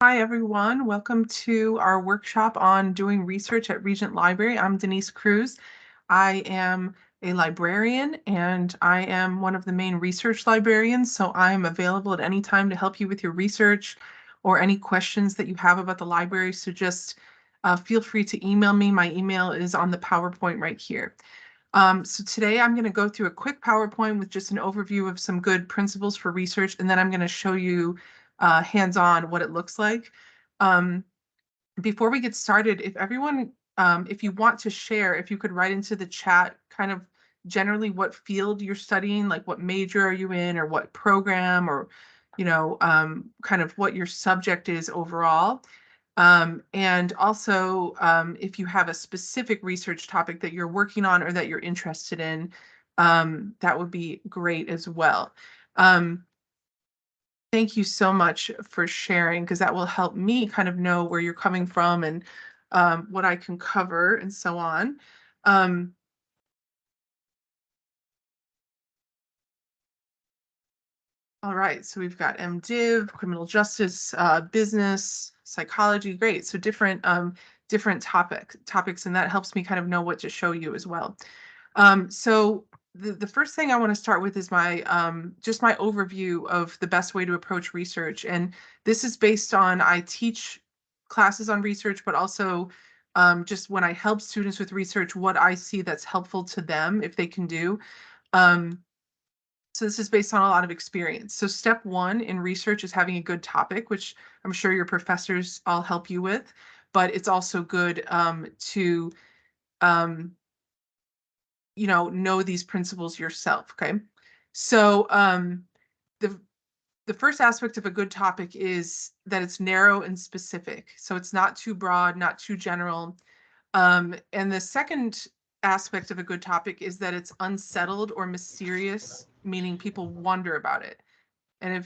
Hi, everyone. Welcome to our workshop on doing research at Regent Library. I'm Denise Cruz. I am a librarian and I am one of the main research librarians, so I'm available at any time to help you with your research or any questions that you have about the library. So just feel free to email me. My email is on the PowerPoint right here. So today I'm going to go through a quick PowerPoint with just an overview of some good principles for research, and then I'm going to show you hands-on what it looks like. Before we get started, if everyone, if you want to share, if you could write into the chat kind of generally what field you're studying, like what major are you in or what program or, kind of what your subject is overall. And also, if you have a specific research topic that you're working on or that you're interested in, that would be great as well. Thank you so much for sharing, because that will help me kind of know where you're coming from and what I can cover and so on. All right, so we've got MDiv, criminal justice, business, psychology. Great. So different topics, and that helps me kind of know what to show you as well. So the first thing I want to start with is my just my overview of the best way to approach research. And this is based on, I teach classes on research, but also just when I help students with research, what I see that's helpful to them if they can do. So this is based on a lot of experience. So step one in research is having a good topic, which I'm sure your professors all help you with, but it's also good to know these principles yourself. Okay. So the first aspect of a good topic is that it's narrow and specific. So it's not too broad, not too general. And the second aspect of a good topic is that it's unsettled or mysterious, meaning people wonder about it. And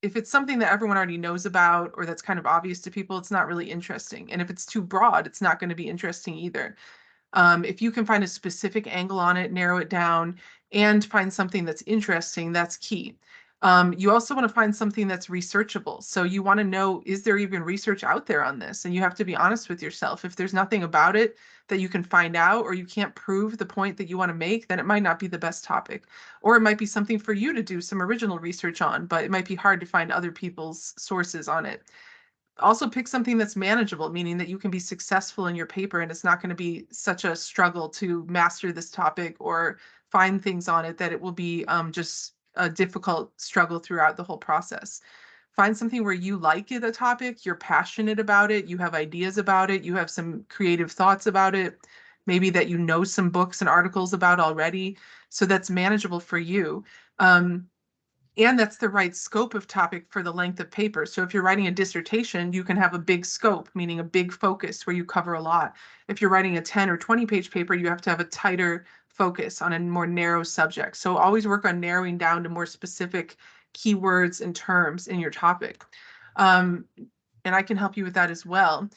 if it's something that everyone already knows about or that's kind of obvious to people, it's not really interesting. And if it's too broad, it's not going to be interesting either. If you can find a specific angle on it, narrow it down, and find something that's interesting, that's key. You also want to find something that's researchable. So you want to know, is there even research out there on this? And you have to be honest with yourself. If there's nothing about it that you can find out, or you can't prove the point that you want to make, then it might not be the best topic. Or it might be something for you to do some original research on, but it might be hard to find other people's sources on it. Also pick something that's manageable, meaning that you can be successful in your paper and it's not going to be such a struggle to master this topic or find things on it that it will be just a difficult struggle throughout the whole process. Find something where you like it, a topic, you're passionate about it, you have ideas about it, you have some creative thoughts about it, maybe that you know some books and articles about already, so that's manageable for you. And that's the right scope of topic for the length of paper. So if you're writing a dissertation, you can have a big scope, meaning a big focus where you cover a lot. If you're writing a 10 or 20-page paper, you have to have a tighter focus on a more narrow subject. So always work on narrowing down to more specific keywords and terms in your topic. And I can help you with that as well.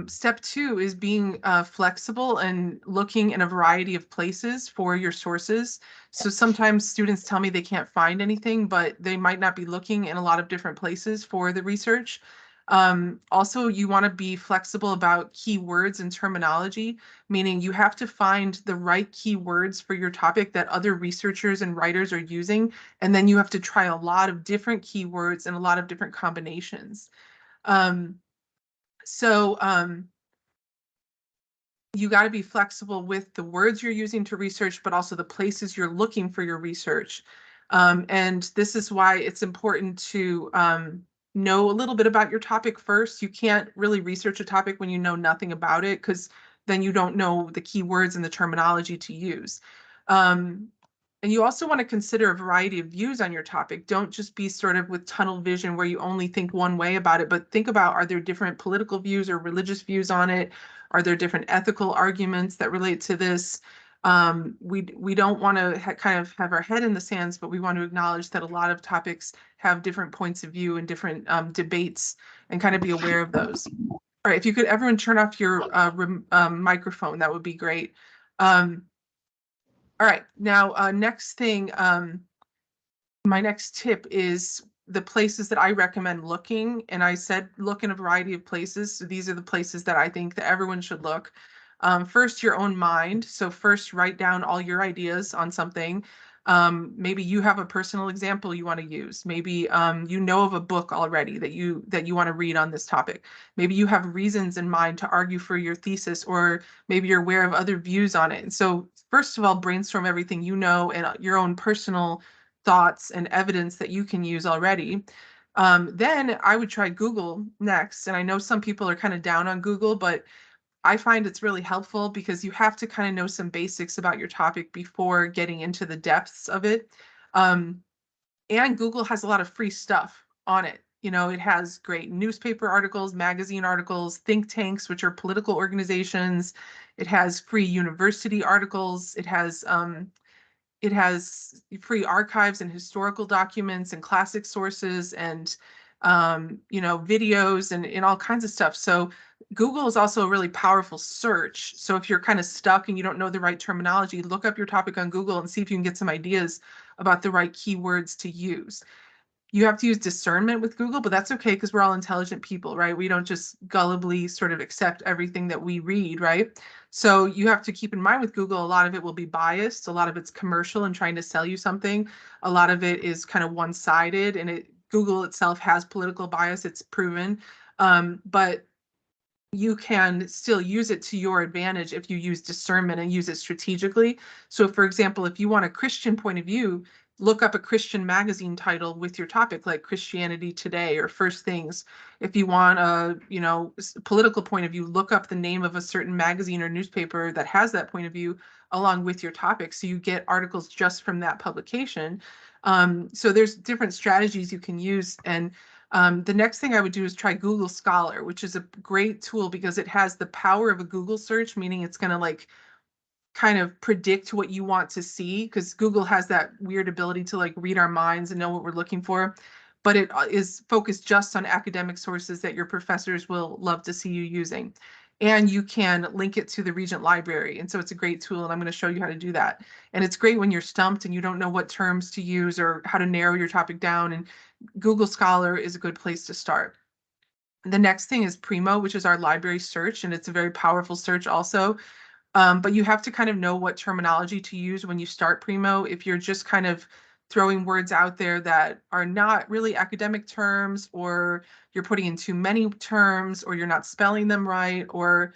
Step two is being flexible and looking in a variety of places for your sources. So sometimes students tell me they can't find anything, but they might not be looking in a lot of different places for the research. Also, you want to be flexible about keywords and terminology, meaning you have to find the right keywords for your topic that other researchers and writers are using, and then you have to try a lot of different keywords and a lot of different combinations. So you got to be flexible with the words you're using to research, but also the places you're looking for your research. And this is why it's important to know a little bit about your topic first. You can't really research a topic when you know nothing about it, because then you don't know the keywords and the terminology to use. And you also want to consider a variety of views on your topic. Don't just be sort of with tunnel vision where you only think one way about it, but think about, are there different political views or religious views on it? Are there different ethical arguments that relate to this? We don't want to kind of have our head in the sands, but we want to acknowledge that a lot of topics have different points of view and different debates, and kind of be aware of those. All right, if you could everyone turn off your microphone, that would be great. All right, now next thing, my next tip is the places that I recommend looking, and I said look in a variety of places. So these are the places that I think that everyone should look. First, your own mind. So first, write down all your ideas on something. Maybe you have a personal example you want to use. Maybe you know of a book already that you want to read on this topic. Maybe you have reasons in mind to argue for your thesis, or maybe you're aware of other views on it. And so first of all, brainstorm everything you know and your own personal thoughts and evidence that you can use already. Then I would try Google next. And I know some people are kind of down on Google, but I find it's really helpful because you have to kind of know some basics about your topic before getting into the depths of it. Um, and Google has a lot of free stuff on it. You know, it has great newspaper articles, magazine articles, think tanks, which are political organizations. It has free university articles. It has free archives and historical documents and classic sources and videos and all kinds of stuff. So Google is also a really powerful search. So if you're kind of stuck and you don't know the right terminology, look up your topic on Google and see if you can get some ideas about the right keywords to use. You have to use discernment with Google, but that's okay because we're all intelligent people, right? We don't just gullibly sort of accept everything that we read, right? So you have to keep in mind with Google, a lot of it will be biased, a lot of it's commercial and trying to sell you something. A lot of it is kind of one-sided, and Google itself has political bias, it's proven. But you can still use it to your advantage if you use discernment and use it strategically. So, for example, if you want a Christian point of view, look up a Christian magazine title with your topic, like Christianity Today or First Things. If you want a, political point of view, look up the name of a certain magazine or newspaper that has that point of view along with your topic, so you get articles just from that publication. So there's different strategies you can use, and the next thing I would do is try Google Scholar, which is a great tool because it has the power of a Google search, meaning it's going to like kind of predict what you want to see, because Google has that weird ability to like read our minds and know what we're looking for. But it is focused just on academic sources that your professors will love to see you using. And you can link it to the Regent library. And so it's a great tool, and I'm going to show you how to do that. And it's great when you're stumped and you don't know what terms to use or how to narrow your topic down. And Google Scholar is a good place to start. The next thing is Primo, which is our library search, and it's a very powerful search also. But you have to kind of know what terminology to use when you start Primo. If you're just kind of throwing words out there that are not really academic terms, or you're putting in too many terms, or you're not spelling them right, or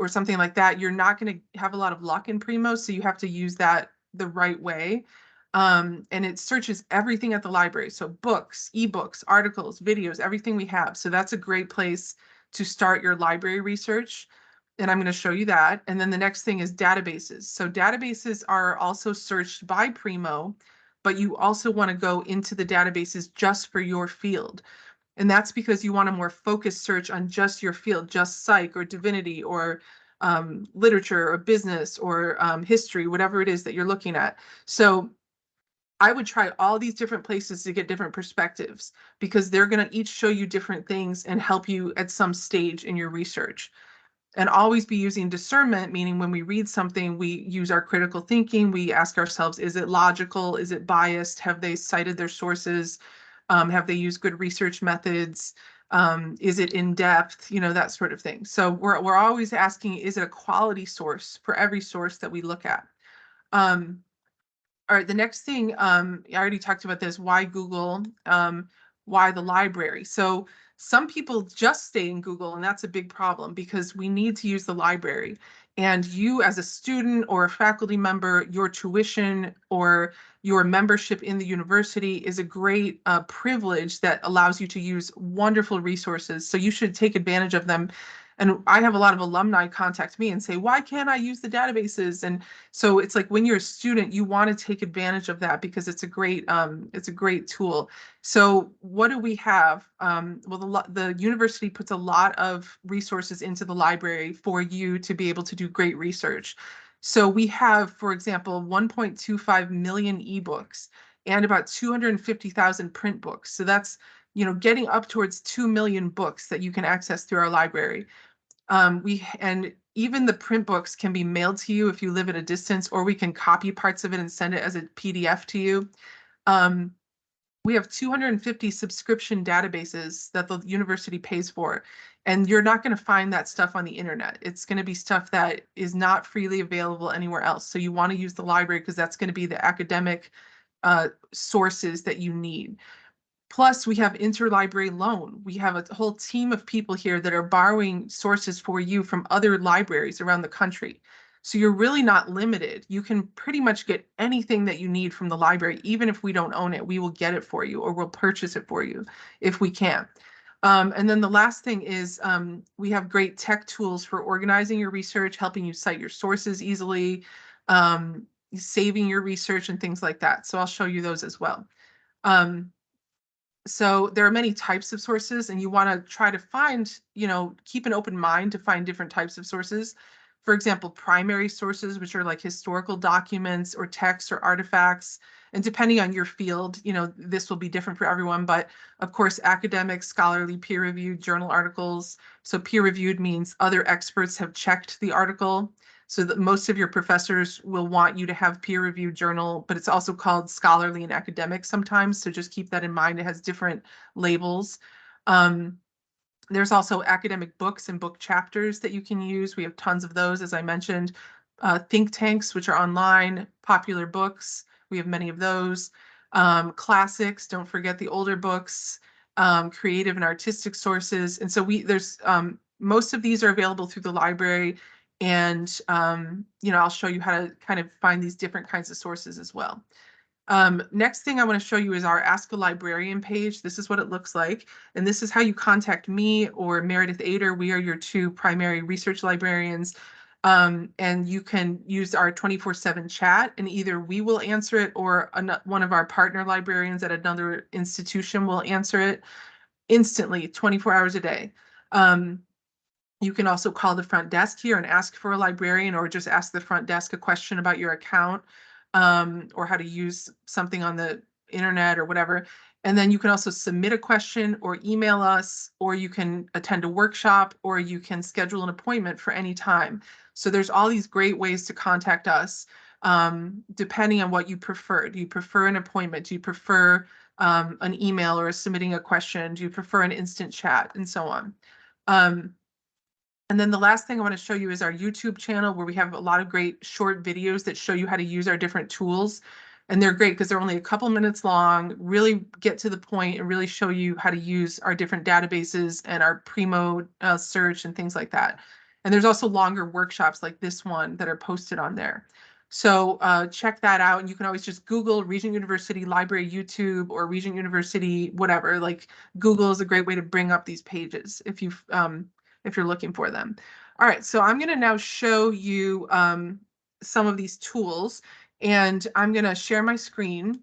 something like that, you're not going to have a lot of luck in Primo. So you have to use that the right way. And it searches everything at the library. So books, ebooks, articles, videos, everything we have. So that's a great place to start your library research. And I'm going to show you that. And then the next thing is databases. So databases are also searched by Primo, but you also want to go into the databases just for your field. And that's because you want a more focused search on just your field, just psych or divinity or literature or business or history, whatever it is that you're looking at. So I would try all these different places to get different perspectives, because they're going to each show you different things and help you at some stage in your research. And always be using discernment, meaning when we read something, we use our critical thinking. We ask ourselves, is it logical? Is it biased? Have they cited their sources? Have they used good research methods? Is it in depth? That sort of thing. So we're always asking, is it a quality source for every source that we look at? All right, the next thing, I already talked about this, why Google, why the library. So some people just stay in Google, and that's a big problem because we need to use the library. And you as a student or a faculty member, your tuition or your membership in the university is a great privilege that allows you to use wonderful resources. So you should take advantage of them. And I have a lot of alumni contact me and say, why can't I use the databases? And so it's like when you're a student, you want to take advantage of that because it's a great tool. So what do we have? Well, the university puts a lot of resources into the library for you to be able to do great research. So we have, for example, 1.25 million ebooks and about 250,000 print books. So that's, getting up towards 2 million books that you can access through our library. And even the print books can be mailed to you if you live at a distance, or we can copy parts of it and send it as a PDF to you. We have 250 subscription databases that the university pays for, and you're not going to find that stuff on the internet. It's going to be stuff that is not freely available anywhere else. So you want to use the library because that's going to be the academic sources that you need. Plus, we have interlibrary loan. We have a whole team of people here that are borrowing sources for you from other libraries around the country. So you're really not limited. You can pretty much get anything that you need from the library, even if we don't own it. We will get it for you, or we'll purchase it for you if we can. And then the last thing is we have great tech tools for organizing your research, helping you cite your sources easily, saving your research and things like that. So I'll show you those as well. So there are many types of sources, and you want to try to find, keep an open mind to find different types of sources. For example, primary sources, which are like historical documents or texts or artifacts. And depending on your field, this will be different for everyone. But of course, academic, scholarly, peer-reviewed journal articles. So peer-reviewed means other experts have checked the article. So that most of your professors will want you to have peer-reviewed journal, but it's also called scholarly and academic sometimes. So just keep that in mind. It has different labels. There's also academic books and book chapters that you can use. We have tons of those, as I mentioned. Think tanks, which are online, popular books. We have many of those. Classics, don't forget the older books, creative and artistic sources. And so there's most of these are available through the library. And, I'll show you how to kind of find these different kinds of sources as well. Next thing I want to show you is our Ask a Librarian page. This is what it looks like. And this is how you contact me or Meredith Ader. We are your two primary research librarians. And you can use our 24/7 chat, and either we will answer it or one of our partner librarians at another institution will answer it instantly, 24 hours a day. You can also call the front desk here and ask for a librarian, or just ask the front desk a question about your account, or how to use something on the internet or whatever. And then you can also submit a question or email us, or you can attend a workshop, or you can schedule an appointment for any time. So there's all these great ways to contact us, depending on what you prefer. Do you prefer an appointment? Do you prefer an email or submitting a question? Do you prefer an instant chat, and so on? And then the last thing I want to show you is our YouTube channel, where we have a lot of great short videos that show you how to use our different tools. And they're great because they're only a couple minutes long, really get to the point and really show you how to use our different databases and our Primo search and things like that. And there's also longer workshops like this one that are posted on there. So check that out. And you can always just Google Regent University Library YouTube or Regent University, whatever. Like Google is a great way to bring up these pages if you're looking for them. All right, so I'm going to now show you some of these tools, and I'm going to share my screen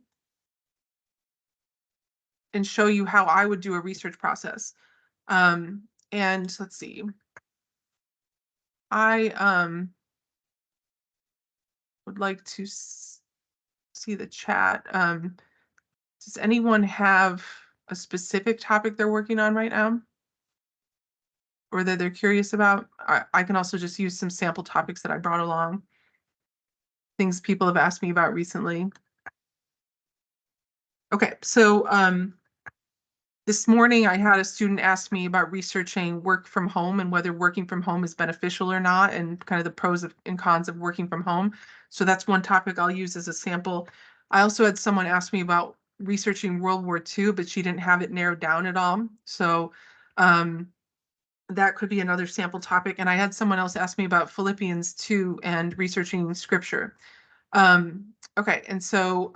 and show you how I would do a research process. And let's see. I would like to see the chat. Does anyone have a specific topic they're working on right now, or that they're curious about? I can also just use some sample topics that I brought along, things people have asked me about recently. Okay, so this morning I had a student ask me about researching work from home and whether working from home is beneficial or not, and kind of the pros and cons of working from home. So that's one topic I'll use as a sample. I also had someone ask me about researching World War II, but she didn't have it narrowed down at all. So that could be another sample topic. And I had someone else ask me about Philippians 2 and researching scripture. Okay, and so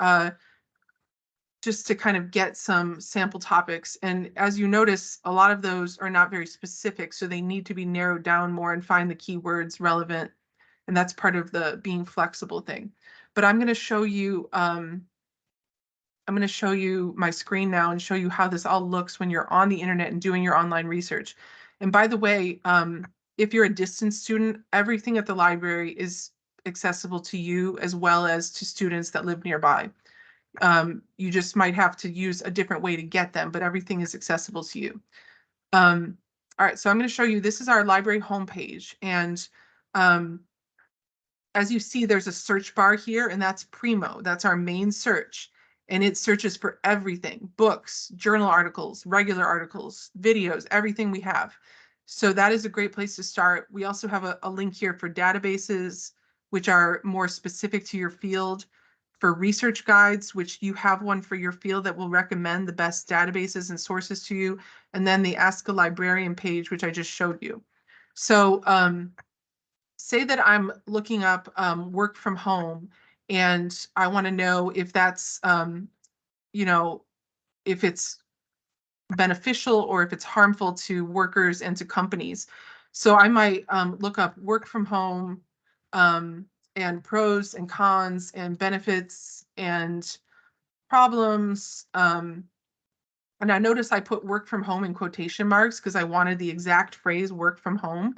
just to kind of get some sample topics. And as you notice, a lot of those are not very specific, so they need to be narrowed down more and find the keywords relevant. And that's part of the being flexible thing. But I'm going to show you my screen now and show you how this all looks when you're on the internet and doing your online research. And by the way, if you're a distance student, everything at the library is accessible to you as well as to students that live nearby. You just might have to use a different way to get them, but everything is accessible to you. All right, so I'm going to show you, this is our library homepage. And as you see, there's a search bar here, and that's Primo. That's our main search. and it searches for everything: books, journal articles, regular articles, videos, everything we have. So that is a great place to start. We also have a link here for databases, which are more specific to your field, for research guides, which you have one for your field that will recommend the best databases and sources to you, and then the Ask a Librarian page, which I just showed you. So say that I'm looking up work from home, and I want to know if that's, you know, if it's beneficial or if it's harmful to workers and to companies. So I might look up work from home, um, and pros and cons and benefits and problems. And I notice I put work from home in quotation marks because I wanted the exact phrase work from home.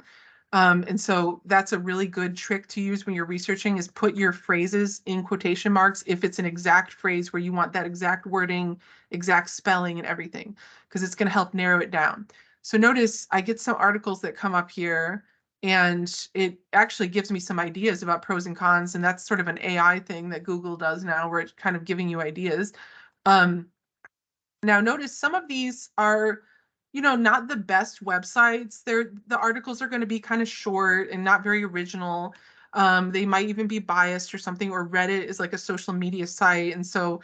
And so that's a really good trick to use when you're researching, is put your phrases in quotation marks if it's an exact phrase where you want that exact wording, exact spelling and everything, because it's going to help narrow it down. So notice I get some articles that come up here, and it actually gives me some ideas about pros and cons. And that's sort of an AI thing that Google does now, where it's kind of giving you ideas. Um, Now notice some of these are, not the best websites. The articles are going to be kind of short and not very original. They might even be biased or something, or Reddit is like a social media site. And so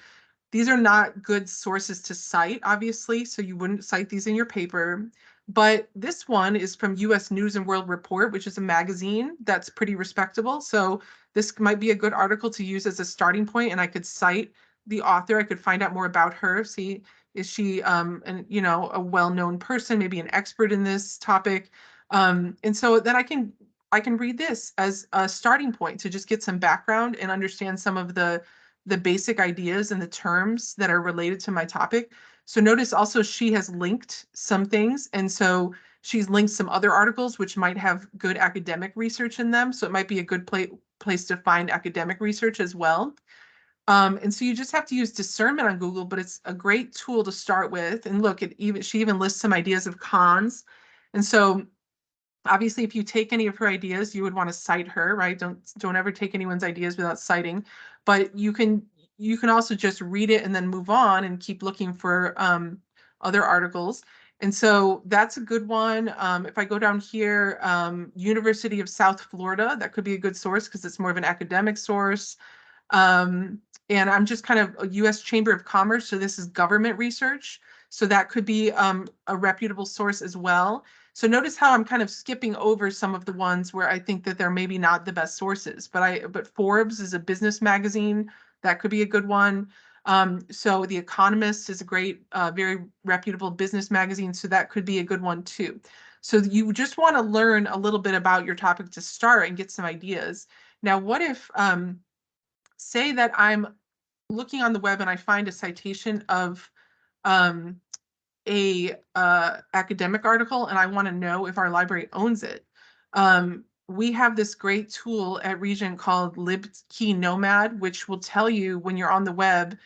these are not good sources to cite, obviously, so you wouldn't cite these in your paper. But this one is from US News and World Report, which is a magazine that's pretty respectable. So this might be a good article to use as a starting point, and I could cite the author. I could find out more about her, see, is she a well-known person, maybe an expert in this topic. And so then I can read this as a starting point to just get some background and understand some of the basic ideas and the terms that are related to my topic. So notice also she has linked some things. And so she's linked some other articles which might have good academic research in them. So it might be a good place to find academic research as well. And so you just have to use discernment on Google, but it's a great tool to start with. And look, she even lists some ideas of cons. And so obviously, if you take any of her ideas, you would want to cite her, right? Don't ever take anyone's ideas without citing. But you can also just read it and then move on and keep looking for other articles. And so that's a good one. If I go down here, University of South Florida, that could be a good source because it's more of an academic source. And I'm just kind of a US Chamber of Commerce, so this is government research. So that could be a reputable source as well. So notice how I'm kind of skipping over some of the ones where I think that they're maybe not the best sources, but Forbes is a business magazine. That could be a good one. So The Economist is a great, very reputable business magazine. So that could be a good one too. So you just want to learn a little bit about your topic to start and get some ideas. Now, what if, say that I'm looking on the web and I find a citation of um, a academic article, and I want to know if our library owns it. We have this great tool at Regent called LibKey Nomad, which will tell you when you're on the web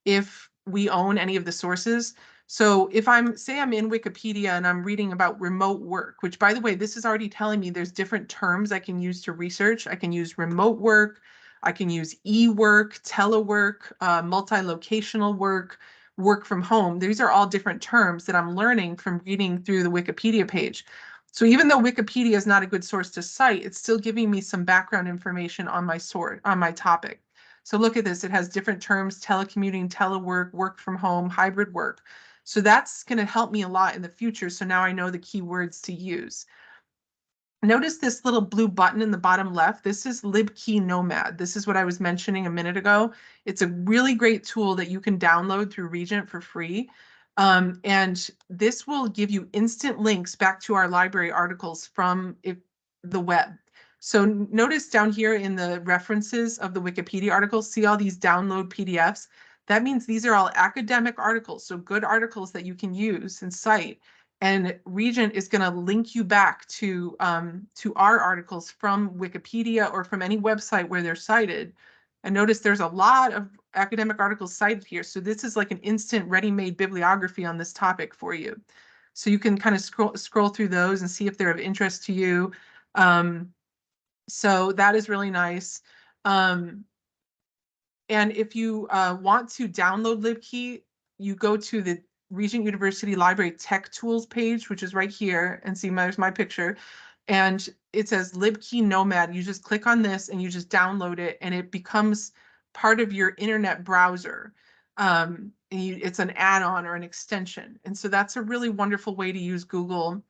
if we own any of the sources. So if I'm in Wikipedia and I'm reading about remote work, which by the way, this is already telling me there's different terms I can use to research. I can use remote work, I can use e-work, telework, multi-locational work, work from home. These are all different terms that I'm learning from reading through the Wikipedia page. So even though Wikipedia is not a good source to cite, it's still giving me some background information on my topic. So look at this, it has different terms: telecommuting, telework, work from home, hybrid work. So that's going to help me a lot in the future. So now I know the keywords to use. Notice this little blue button in the bottom left. This is LibKey Nomad. This is what I was mentioning a minute ago. It's a really great tool that you can download through Regent for free. And this will give you instant links back to our library articles from the web. So notice down here in the references of the Wikipedia articles, see all these download PDFs? That means these are all academic articles, so good articles that you can use and cite. And Regent is going to link you back to our articles from Wikipedia or from any website where they're cited. And notice there's a lot of academic articles cited here. So this is like an instant ready-made bibliography on this topic for you. So you can kind of scroll through those and see if they're of interest to you. So that is really nice. And if you want to download LibKey, you go to the Regent University Library Tech Tools page, which is right here, and see there's my picture. And it says LibKey Nomad. You just click on this and you just download it, and it becomes part of your internet browser. It's an add-on or an extension. And so that's a really wonderful way to use Google.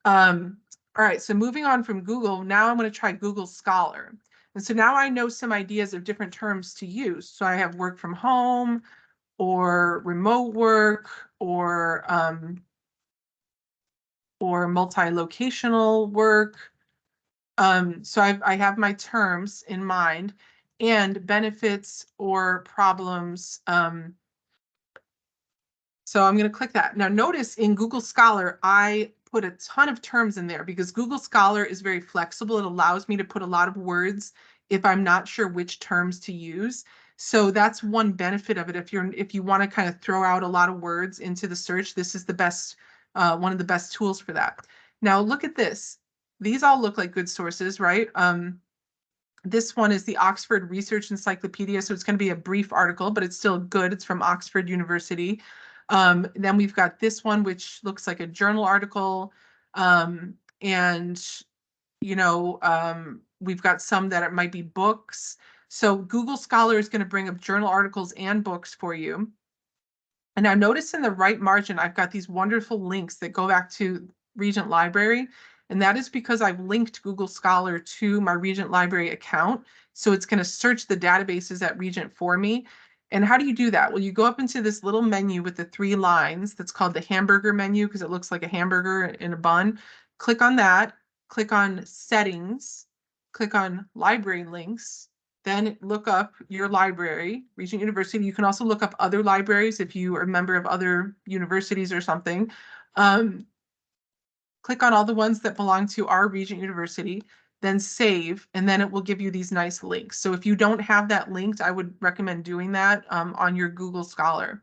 All right, so moving on from Google, now I'm going to try Google Scholar. And so now I know some ideas of different terms to use. So I have work from home or remote work or multi-locational work. So I have my terms in mind and benefits or problems. So I'm going to click that. Now notice in Google Scholar, I put a ton of terms in there because Google Scholar is very flexible. It allows me to put a lot of words if I'm not sure which terms to use. So that's one benefit of it. If you want to kind of throw out a lot of words into the search, this is the best, one of the best tools for that. Now look at this. These all look like good sources, right? This one is the Oxford Research Encyclopedia, so it's going to be a brief article, but it's still good. It's from Oxford University. Then we've got this one, which looks like a journal article. And, we've got some that it might be books. So Google Scholar is going to bring up journal articles and books for you. And now notice in the right margin, I've got these wonderful links that go back to Regent Library. And that is because I've linked Google Scholar to my Regent Library account. So it's going to search the databases at Regent for me. And how do you do that? Well, you go up into this little menu with the 3 lines that's called the hamburger menu because it looks like a hamburger in a bun. Click on that, click on settings, click on library links, then look up your library, Regent University. You can also look up other libraries if you are a member of other universities or something. Click on all the ones that belong to our Regent University, then save, and then it will give you these nice links. So if you don't have that linked, I would recommend doing that on your Google Scholar.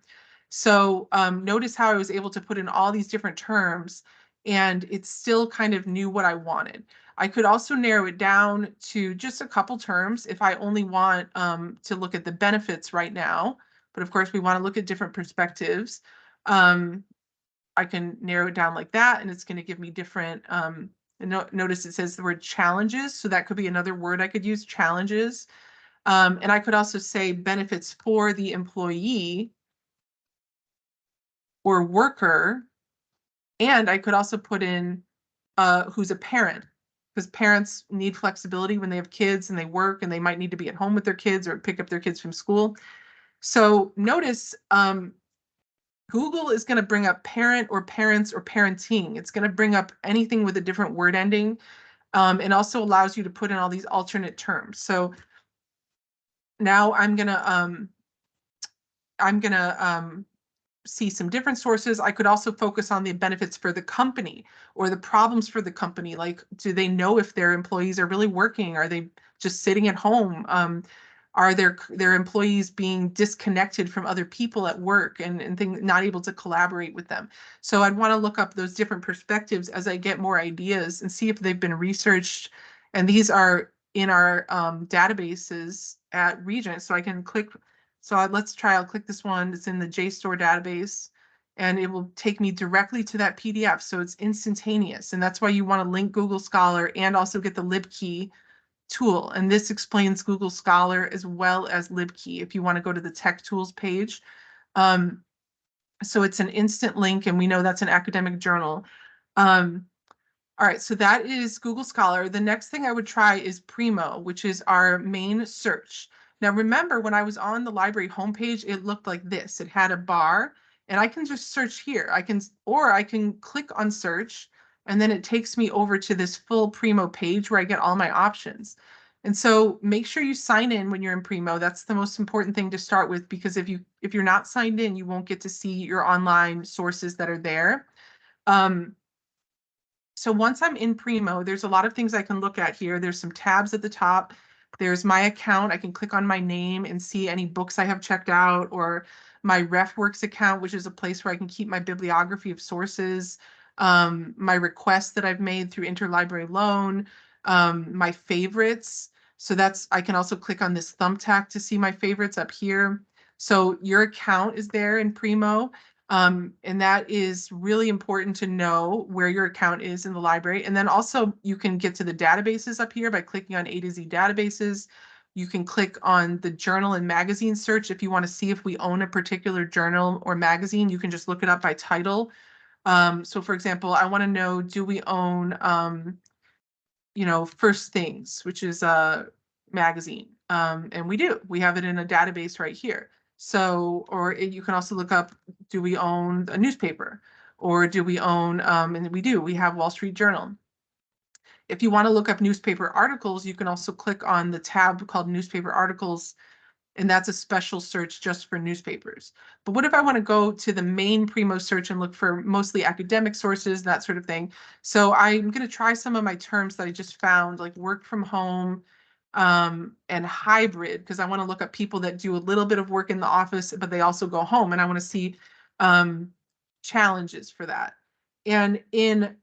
So notice how I was able to put in all these different terms and it still kind of knew what I wanted. I could also narrow it down to just a couple terms if I only want to look at the benefits right now. But of course, we want to look at different perspectives. I can narrow it down like that, and it's going to give me different, notice it says the word challenges. So that could be another word I could use, challenges. And I could also say benefits for the employee or worker. And I could also put in who's a parent, because parents need flexibility when they have kids and they work and they might need to be at home with their kids or pick up their kids from school. So notice Google is going to bring up parent or parents or parenting. It's going to bring up anything with a different word ending, and also allows you to put in all these alternate terms. So now I'm gonna see some different sources. I could also focus on the benefits for the company or the problems for the company. Like, do they know if their employees are really working? Are they just sitting at home? Are their employees being disconnected from other people at work and things, not able to collaborate with them? So I'd want to look up those different perspectives as I get more ideas and see if they've been researched. And these are in our databases at Regent. So I can click. So let's try, I'll click this one. It's in the JSTOR database and it will take me directly to that PDF. So it's instantaneous. And that's why you want to link Google Scholar and also get the LibKey tool. And this explains Google Scholar as well as LibKey if you want to go to the Tech Tools page. So it's an instant link and we know that's an academic journal. All right, so that is Google Scholar. The next thing I would try is Primo, which is our main search. Now, remember when I was on the library homepage, it looked like this. It had a bar and I can just search here. I can click on search and then it takes me over to this full Primo page where I get all my options. And so make sure you sign in when you're in Primo. That's the most important thing to start with, because if you're not signed in, you won't get to see your online sources that are there. So once I'm in Primo, there's a lot of things I can look at here. There's some tabs at the top. There's my account. I can click on my name and see any books I have checked out, or my RefWorks account, which is a place where I can keep my bibliography of sources, my requests that I've made through interlibrary loan, my favorites. So I can also click on this thumbtack to see my favorites up here. So your account is there in Primo. And that is really important to know where your account is in the library. And then also you can get to the databases up here by clicking on A to Z databases. You can click on the journal and magazine search. If you want to see if we own a particular journal or magazine, you can just look it up by title. So for example, I want to know, do we own, First Things, which is a magazine. And we do. We have it in a database right here. So, you can also look up, do we own a newspaper? Or do we own, and we do, we have Wall Street Journal. If you want to look up newspaper articles, you can also click on the tab called Newspaper Articles, and that's a special search just for newspapers. But what if I want to go to the main Primo search and look for mostly academic sources, that sort of thing? So I'm going to try some of my terms that I just found, like work from home and hybrid, because I want to look up people that do a little bit of work in the office, but they also go home, and I want to see challenges for that. And in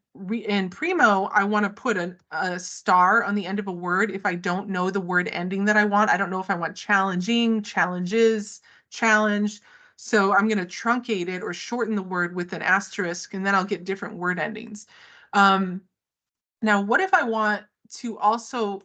Primo, I want to put a star on the end of a word if I don't know the word ending that I want. I don't know if I want challenging, challenges, challenge. So I'm going to truncate it or shorten the word with an asterisk, and then I'll get different word endings. Now, what if I want to also,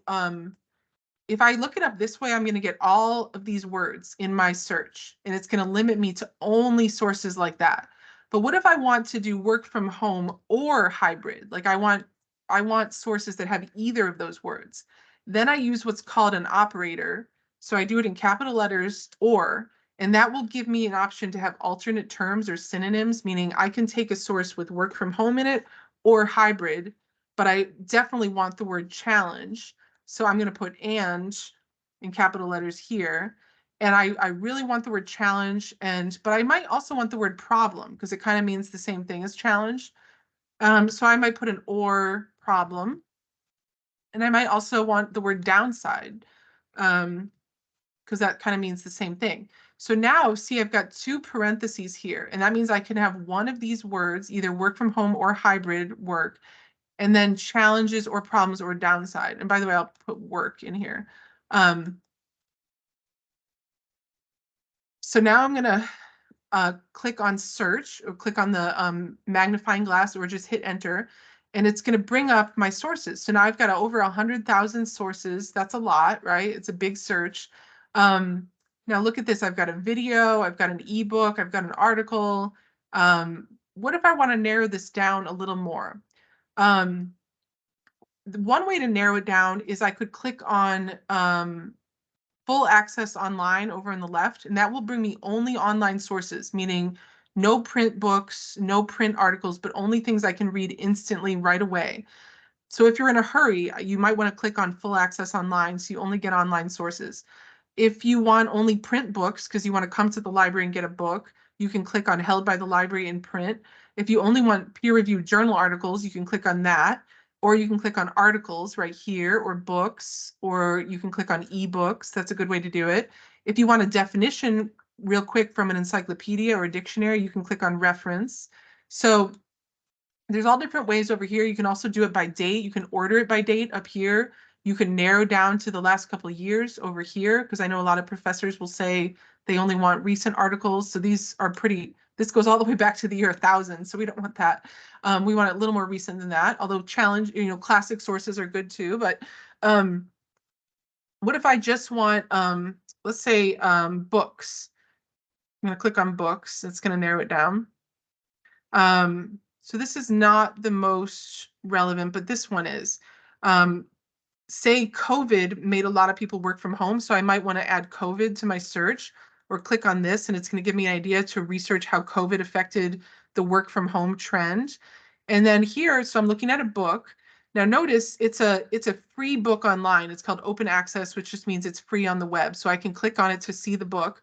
if I look it up this way, I'm going to get all of these words in my search, and it's going to limit me to only sources like that. But what if I want to do work from home or hybrid? Like I want sources that have either of those words. Then I use what's called an operator. So I do it in capital letters or, and that will give me an option to have alternate terms or synonyms, meaning I can take a source with work from home in it or hybrid, but I definitely want the word challenge. So I'm going to put and in capital letters here. And I really want the word challenge, but I might also want the word problem because it kind of means the same thing as challenge. So I might put an or problem. And I might also want the word downside because that kind of means the same thing. So now see, I've got two parentheses here, and that means I can have one of these words, either work from home or hybrid work, and then challenges or problems or downside. And by the way, I'll put work in here. So now I'm going to click on search or click on the magnifying glass or just hit enter, and it's going to bring up my sources. So now I've got over 100,000 sources. That's a lot, right? It's a big search. Now look at this. I've got a video, I've got an ebook, I've got an article. What if I want to narrow this down a little more? One way to narrow it down is I could click on full access online over on the left, and that will bring me only online sources, meaning no print books, no print articles, but only things I can read instantly right away. So if you're in a hurry, you might want to click on full access online so you only get online sources. If you want only print books because you want to come to the library and get a book, you can click on held by the library in print. If you only want peer-reviewed journal articles, you can click on that. Or you can click on articles right here, or books, or you can click on ebooks. That's a good way to do it. If you want a definition real quick from an encyclopedia or a dictionary, you can click on reference. So there's all different ways over here. You can also do it by date. You can order it by date up here. You can narrow down to the last couple of years over here, because I know a lot of professors will say they only want recent articles. So these are this goes all the way back to the year 1000. So we don't want that. We want it a little more recent than that, although classic sources are good too. But what if I just want, let's say books. I'm going to click on books. It's going to narrow it down. So this is not the most relevant, but this one is. Say COVID made a lot of people work from home, so I might want to add COVID to my search or click on this, and it's going to give me an idea to research how COVID affected the work from home trend. And then here, so I'm looking at a book. Now notice it's a free book online. It's called open access, which just means it's free on the web. So I can click on it to see the book.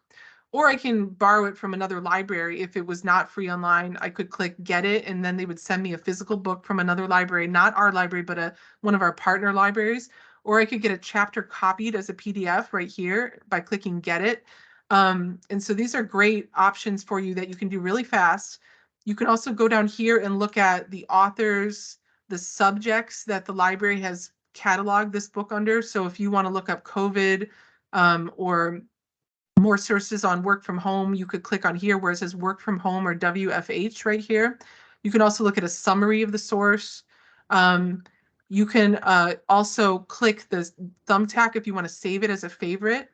Or I can borrow it from another library. If it was not free online, I could click get it, and then they would send me a physical book from another library, not our library, but one of our partner libraries. Or I could get a chapter copied as a PDF right here by clicking get it. And so these are great options for you that you can do really fast. You can also go down here and look at the authors, the subjects that the library has catalog this book under. So if you want to look up COVID or more sources on work from home, you could click on here where it says work from home or WFH right here. You can also look at a summary of the source. You can also click the thumbtack if you want to save it as a favorite.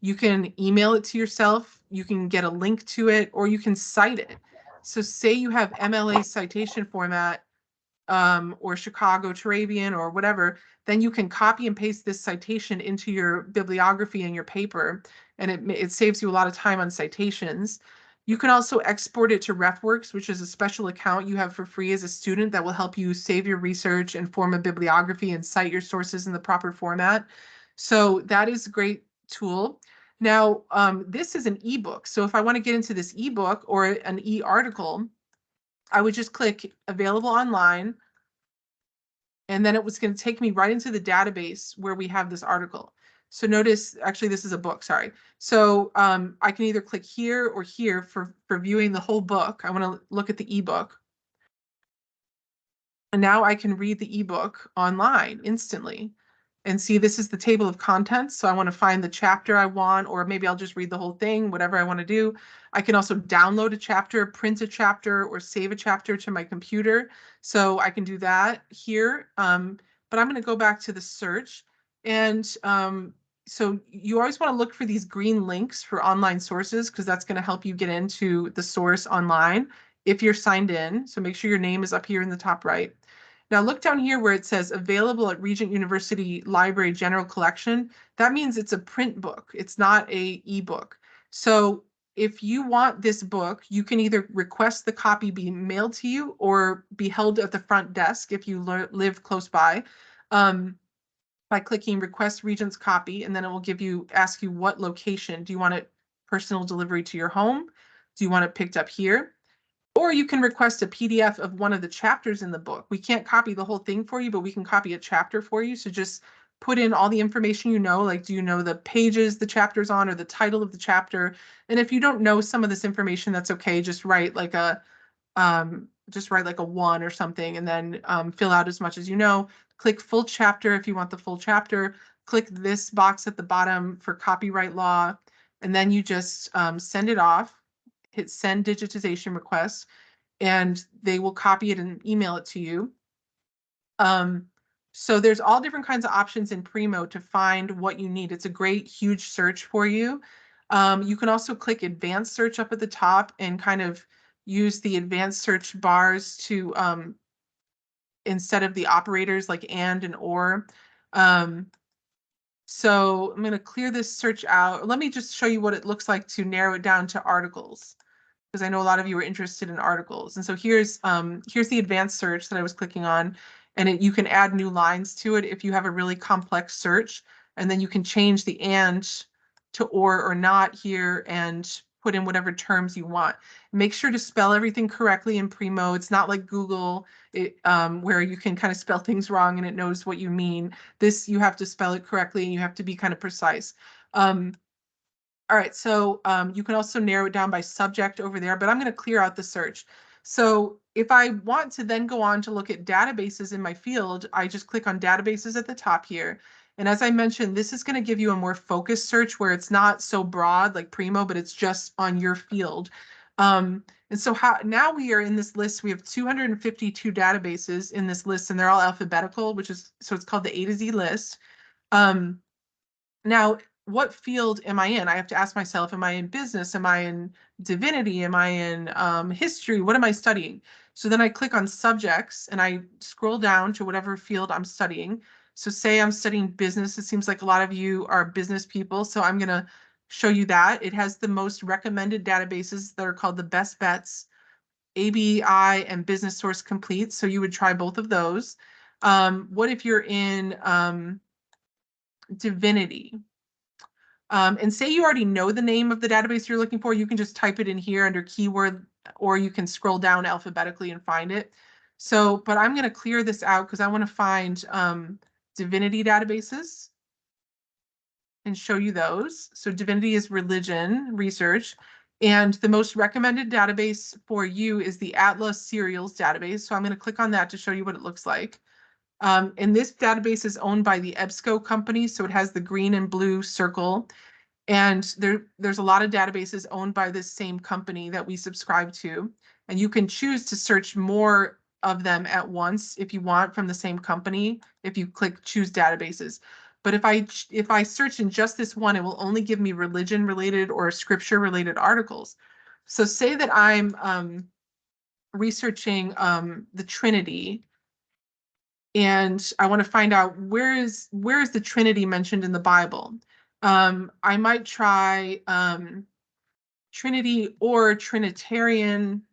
You can email it to yourself. You can get a link to it, or you can cite it. So say you have MLA citation format or Chicago Turabian or whatever, then you can copy and paste this citation into your bibliography in your paper, and it saves you a lot of time on citations. You can also export it to RefWorks, which is a special account you have for free as a student that will help you save your research and form a bibliography and cite your sources in the proper format. So that is a great tool. Now, this is an ebook. So if I want to get into this ebook or an e-article, I would just click available online, and then it was going to take me right into the database where we have this article. So notice, actually, this is a book, sorry. So I can either click here or here for viewing the whole book. I want to look at the ebook. And now I can read the ebook online instantly. And see, this is the table of contents. So I want to find the chapter I want, or maybe I'll just read the whole thing, whatever I want to do. I can also download a chapter, print a chapter, or save a chapter to my computer. So I can do that here. But I'm going to go back to the search. And so you always want to look for these green links for online sources, because that's going to help you get into the source online if you're signed in. So make sure your name is up here in the top right. Now look down here where it says available at Regent University Library General Collection. That means it's a print book. It's not a ebook. So if you want this book, you can either request the copy be mailed to you or be held at the front desk if you live close by, by clicking request Regent's copy, and then it will ask you what location. Do you want it personal delivery to your home? Do you want it picked up here? Or you can request a PDF of one of the chapters in the book. We can't copy the whole thing for you, but we can copy a chapter for you. So just put in all the information you know, like do you know the pages the chapter's on or the title of the chapter? And if you don't know some of this information, that's okay. Just write like a 1 or something, and then fill out as much as you know. Click full chapter if you want the full chapter. Click this box at the bottom for copyright law, and then you just send it off. Hit send digitization request, and they will copy it and email it to you. So there's all different kinds of options in Primo to find what you need. It's a great, huge search for you. You can also click advanced search up at the top and kind of use the advanced search bars to, instead of the operators like and or. So I'm going to clear this search out. Let me just show you what it looks like to narrow it down to articles, because I know a lot of you are interested in articles. And so here's the advanced search that I was clicking on, and you can add new lines to it if you have a really complex search, and then you can change the and to or not here and put in whatever terms you want. Make sure to spell everything correctly in Primo. It's not like Google, where you can kind of spell things wrong and it knows what you mean. This, you have to spell it correctly and you have to be kind of precise. All right, so you can also narrow it down by subject over there, but I'm going to clear out the search. So if I want to then go on to look at databases in my field, I just click on databases at the top here. And as I mentioned, this is going to give you a more focused search where it's not so broad like Primo, but it's just on your field. And so now we are in this list. We have 252 databases in this list, and they're all alphabetical, so it's called the A to Z list. Now, what field am I in? I have to ask myself, am I in business? Am I in divinity? Am I in history? What am I studying? So then I click on subjects and I scroll down to whatever field I'm studying. So say I'm studying business. It seems like a lot of you are business people. So I'm going to show you that. It has the most recommended databases that are called the best bets, ABI and Business Source Complete. So you would try both of those. What if you're in divinity? And say you already know the name of the database you're looking for, you can just type it in here under keyword, or you can scroll down alphabetically and find it. So, but I'm going to clear this out because I want to find divinity databases and show you those. So divinity is religion research, and the most recommended database for you is the Atlas Serials database. So I'm going to click on that to show you what it looks like. And this database is owned by the EBSCO company, so it has the green and blue circle. And there's a lot of databases owned by this same company that we subscribe to. And you can choose to search more of them at once if you want from the same company, if you click choose databases. But if I search in just this one, it will only give me religion related or scripture related articles. So say that I'm researching the Trinity, and I want to find out where is the Trinity mentioned in the Bible. I might try Trinity or Trinitarian,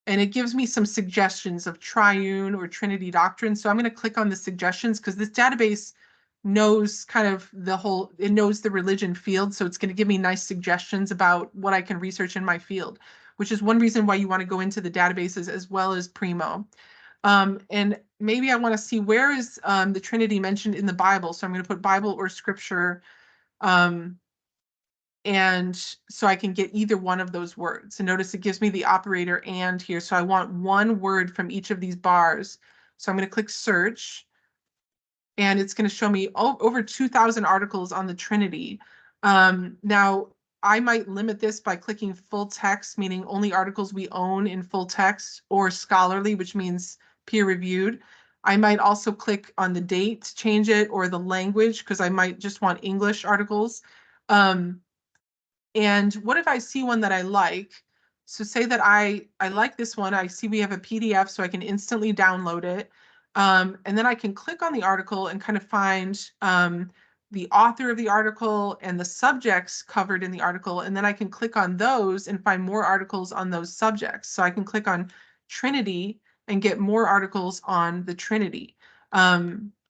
and it gives me some suggestions of triune or Trinity doctrine. So I'm going to click on the suggestions because this database knows kind of it knows the religion field. So it's going to give me nice suggestions about what I can research in my field, which is one reason why you want to go into the databases as well as Primo. And maybe I want to see where is the Trinity mentioned in the Bible. So I'm going to put Bible or scripture. And so I can get either one of those words. And notice it gives me the operator and here. So I want one word from each of these bars. So I'm going to click search. And it's going to show me over 2,000 articles on the Trinity. Now, I might limit this by clicking full text, meaning only articles we own in full text, or scholarly, which means peer-reviewed. I might also click on the date to change it, or the language, because I might just want English articles. And what if I see one that I like? So say that I like this one. I see we have a PDF, so I can instantly download it. And then I can click on the article and kind of find the author of the article and the subjects covered in the article. And then I can click on those and find more articles on those subjects. So I can click on Trinity and get more articles on the Trinity,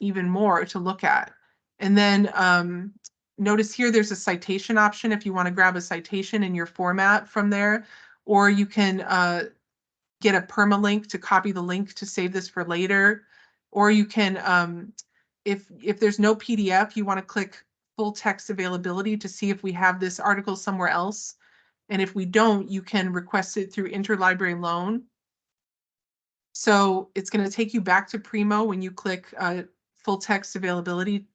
even more to look at. And then notice here there's a citation option if you want to grab a citation in your format from there, or you can get a permalink to copy the link to save this for later, or you can, if there's no PDF, you want to click full text availability to see if we have this article somewhere else. And if we don't, you can request it through interlibrary loan. So it's going to take you back to Primo when you click full text availability.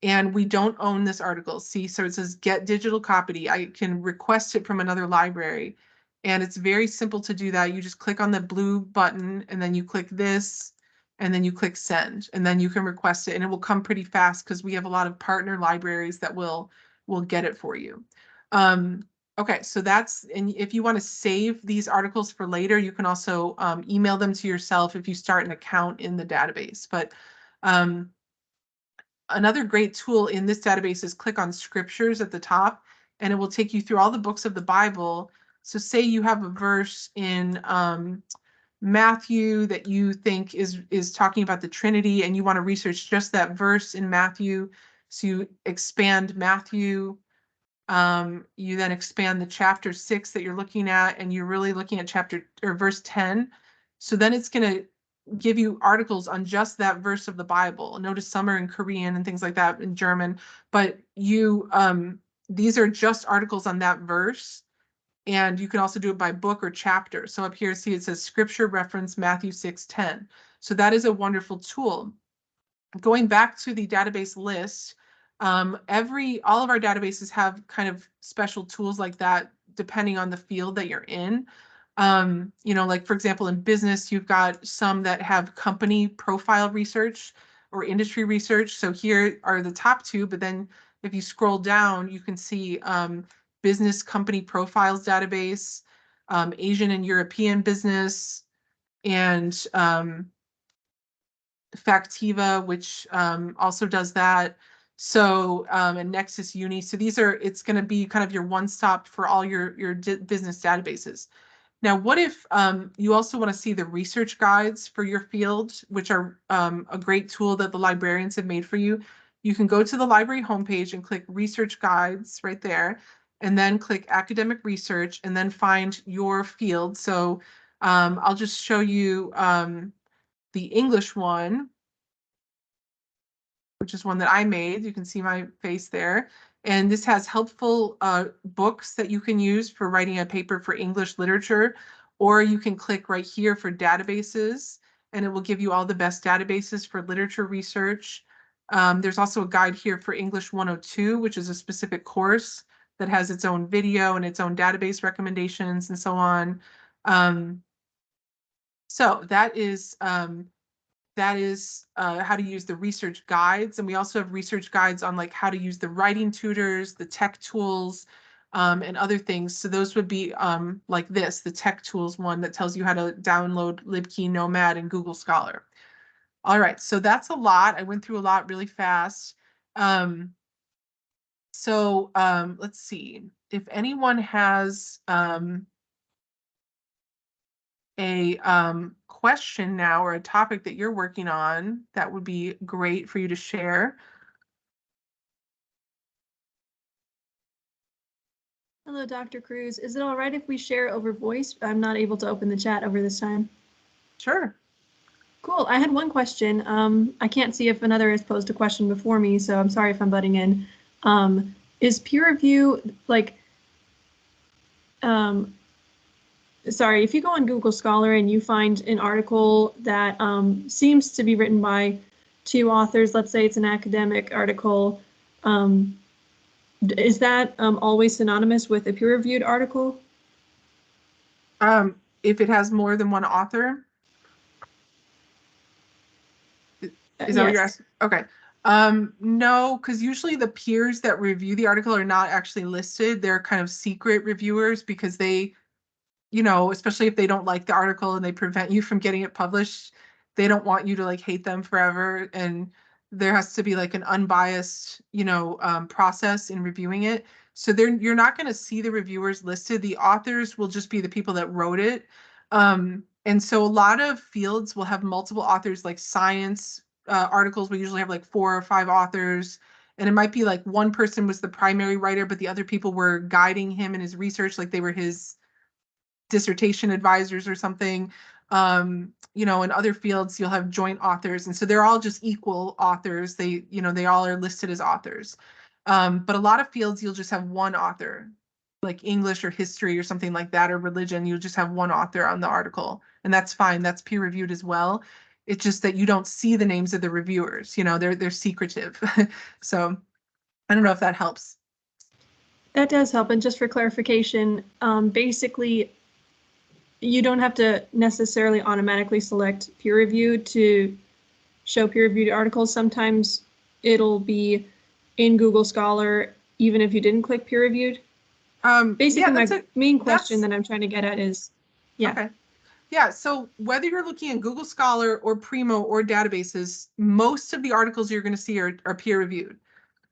And we don't own this article. See, so it says get digital copy. I can request it from another library. And it's very simple to do that. You just click on the blue button and then you click this and then you click send and then you can request it and it will come pretty fast because we have a lot of partner libraries that will get it for you. Okay, so and if you want to save these articles for later, you can also email them to yourself if you start an account in the database. But another great tool in this database is click on scriptures at the top, and it will take you through all the books of the Bible. So say you have a verse in Matthew that you think is talking about the Trinity, and you want to research just that verse in Matthew. So you expand Matthew. You then expand the chapter 6 that you're looking at, and you're really looking at chapter or verse 10. So then it's going to give you articles on just that verse of the Bible. Notice some are in Korean and things like that in German, but these are just articles on that verse. And you can also do it by book or chapter. So up here, see, it says scripture reference Matthew 6:10. So that is a wonderful tool. Going back to the database list, all of our databases have kind of special tools like that, depending on the field that you're in. Like for example, in business, you've got some that have company profile research or industry research. So here are the top two, but then if you scroll down, you can see business company profiles database, Asian and European business, and Factiva, which also does that. So, and Nexus Uni. So it's going to be kind of your one-stop for all your business databases. Now, what if you also want to see the research guides for your field, which are a great tool that the librarians have made for you? You can go to the library homepage and click research guides right there, and then click academic research and then find your field. So I'll just show you the English one, which is one that I made. You can see my face there. And this has helpful books that you can use for writing a paper for English literature, or you can click right here for databases. and it will give you all the best databases for literature research. There's also a guide here for English 102, which is a specific course that has its own video and its own database recommendations and so on. So that is how to use the research guides. And we also have research guides on like how to use the writing tutors, the tech tools, and other things. So those would be like this, the tech tools one that tells you how to download LibKey, Nomad, and Google Scholar. All right, so that's a lot. I went through a lot really fast. Let's see. If anyone has a question now or a topic that you're working on, that would be great for you to share. Hello, Dr. Cruz. Is it all right if we share over voice? I'm not able to open the chat over this time. Sure. Cool. I had one question. I can't see if another has posed a question before me, so I'm sorry if I'm butting in. Is peer review like, sorry, if you go on Google Scholar and you find an article that seems to be written by two authors, let's say it's an academic article, is that always synonymous with a peer-reviewed article? If it has more than one author? Is that what you're asking? Okay. No, because usually the peers that review the article are not actually listed. They're kind of secret reviewers because they, especially if they don't like the article and they prevent you from getting it published, they don't want you to like hate them forever. And there has to be like an unbiased, process in reviewing it. So you're not going to see the reviewers listed. The authors will just be the people that wrote it. And so a lot of fields will have multiple authors, like science articles. We usually have like 4 or 5 authors. And it might be like one person was the primary writer, but the other people were guiding him in his research, like they were his dissertation advisors or something. In other fields, you'll have joint authors. And so they're all just equal authors. They all are listed as authors. But a lot of fields, you'll just have one author, like English or history or something like that, or religion. You'll just have one author on the article. And that's fine. That's peer reviewed as well. It's just that you don't see the names of the reviewers. They're secretive. So I don't know if that helps. That does help. And just for clarification, basically, you don't have to necessarily automatically select peer review to show peer reviewed articles. Sometimes it'll be in Google Scholar, even if you didn't click peer reviewed. Basically, my main question that I'm trying to get at is, yeah. Okay. Yeah, so whether you're looking in Google Scholar or Primo or databases, most of the articles you're going to see are peer reviewed.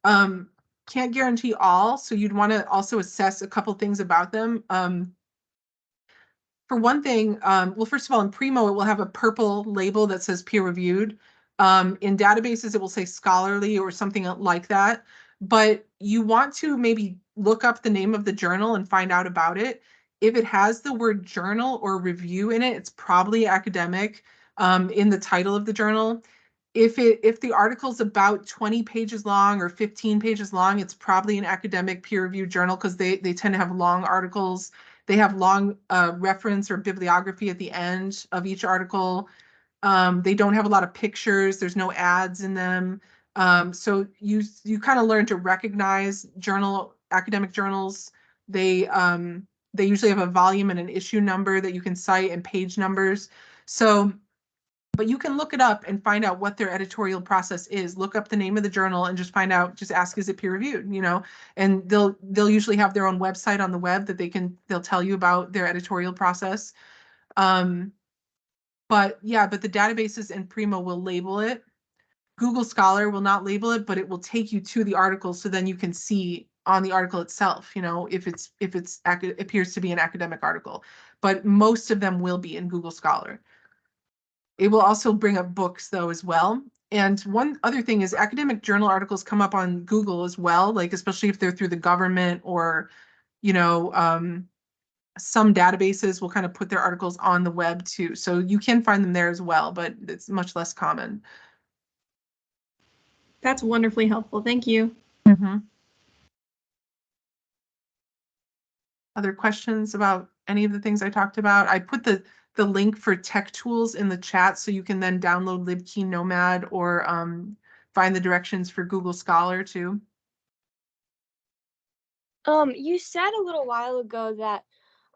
Can't guarantee all, so you'd want to also assess a couple things about them. For one thing, well, first of all, in Primo, it will have a purple label that says peer reviewed. In databases, it will say scholarly or something like that. But you want to maybe look up the name of the journal and find out about it. If it has the word journal or review in it, it's probably academic in the title of the journal. If the article's about 20 pages long or 15 pages long, it's probably an academic peer-reviewed journal because they tend to have long articles. They have long reference or bibliography at the end of each article. They don't have a lot of pictures. There's no ads in them. So you kind of learn to recognize academic journals. They usually have a volume and an issue number that you can cite and page numbers. But you can look it up and find out what their editorial process is. Look up the name of the journal and just find out, just ask, is it peer reviewed, and they'll usually have their own website on the web that they'll tell you about their editorial process. But the databases and Primo will label it. Google Scholar will not label it, but it will take you to the article. So then you can see on the article itself, if it appears to be an academic article, but most of them will be in Google Scholar. It will also bring up books though as well. And one other thing is academic journal articles come up on Google as well, like especially if they're through the government or, some databases will kind of put their articles on the web too. So you can find them there as well, but it's much less common. That's wonderfully helpful. Thank you. Mm-hmm. Other questions about any of the things I talked about? I put the the link for tech tools in the chat so you can then download libkey nomad or find the directions for Google Scholar too. You said a little while ago that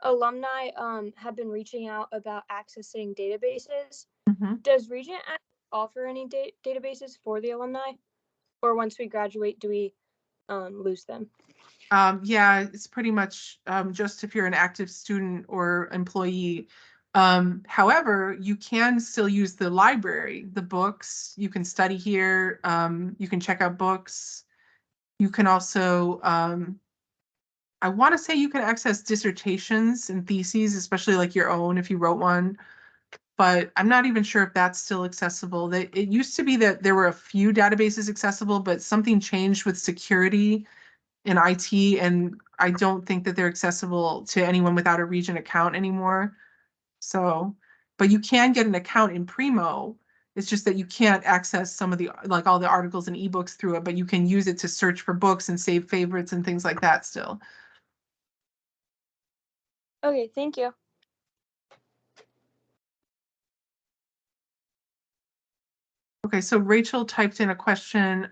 alumni have been reaching out about accessing databases. Mm-hmm. Does Regent offer any databases for the alumni? Or once we graduate, do we lose them? Yeah, it's pretty much just if you're an active student or employee. However, you can still use the library, the books. You can study here. You can check out books. You can also, I want to say you can access dissertations and theses, especially like your own if you wrote one. But I'm not even sure if that's still accessible. It used to be that there were a few databases accessible, but something changed with security in IT, and I don't think that they're accessible to anyone without a Regent account anymore. So, but you can get an account in Primo. It's just that you can't access some of the, like all the articles and ebooks through it, but you can use it to search for books and save favorites and things like that still. Okay, thank you. Okay, so Rachel typed in a question.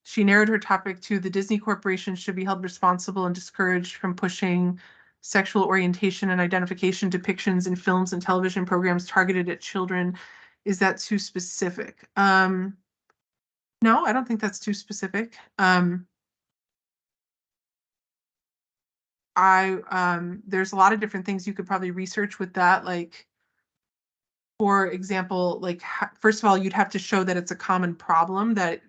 She narrowed her topic to the Disney Corporation should be held responsible and discouraged from pushing sexual orientation and identification depictions in films and television programs targeted at children. Is that too specific? No, I don't think that's too specific. There's a lot of different things you could probably research with that, like for example, like first of all, you'd have to show that it's a common problem that,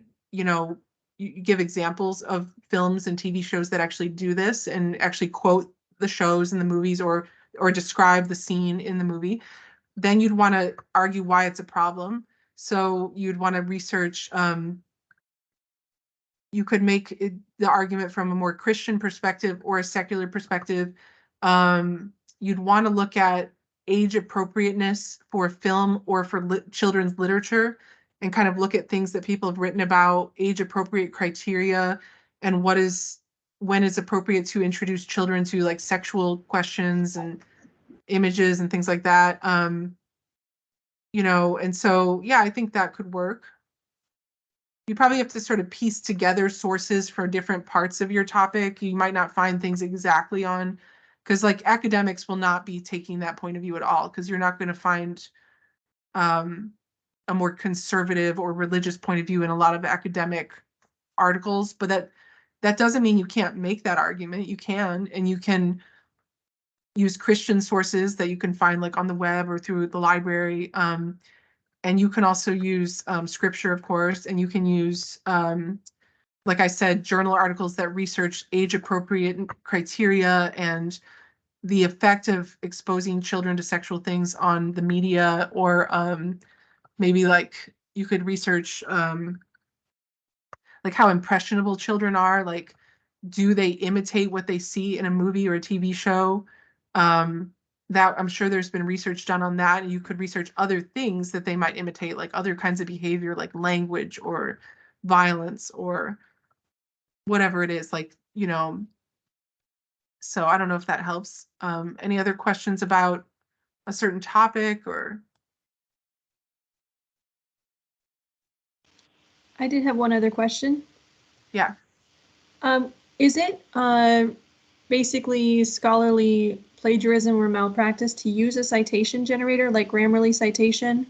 you give examples of films and TV shows that actually do this and actually quote the shows and the movies or describe the scene in the movie. Then you'd want to argue why it's a problem. So you'd want to research, you could make the argument from a more Christian perspective or a secular perspective. You'd want to look at age appropriateness for film or for children's literature and kind of look at things that people have written about age appropriate criteria and when is appropriate to introduce children to like sexual questions and images and things like that. And so, yeah, I think that could work. You probably have to sort of piece together sources for different parts of your topic. You might not find things exactly on, because like academics will not be taking that point of view at all, because you're not going to find a more conservative or religious point of view in a lot of academic articles. But that doesn't mean you can't make that argument. You can, and you can use Christian sources that you can find like on the web or through the library. And you can also use scripture, of course, and you can use, like I said, journal articles that research age-appropriate criteria and the effect of exposing children to sexual things on the media, or maybe like you could research like how impressionable children are, like do they imitate what they see in a movie or a TV show? That I'm sure there's been research done on that, and you could research other things that they might imitate, like other kinds of behavior, like language or violence or whatever it is, like, so I don't know if that helps. Any other questions about a certain topic or? I did have one other question. Yeah. Is it basically scholarly plagiarism or malpractice to use a citation generator like Grammarly citation?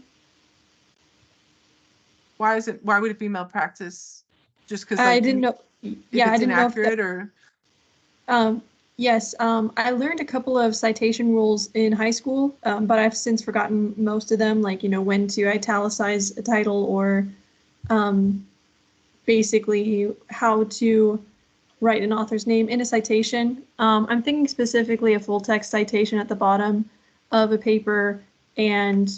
Why would it be malpractice? Just because I like didn't know. if Yeah, I it's didn't know if that. inaccurate or? Yes, I learned a couple of citation rules in high school, but I've since forgotten most of them, like, when to italicize a title or basically how to write an author's name in a citation. I'm thinking specifically a full text citation at the bottom of a paper, and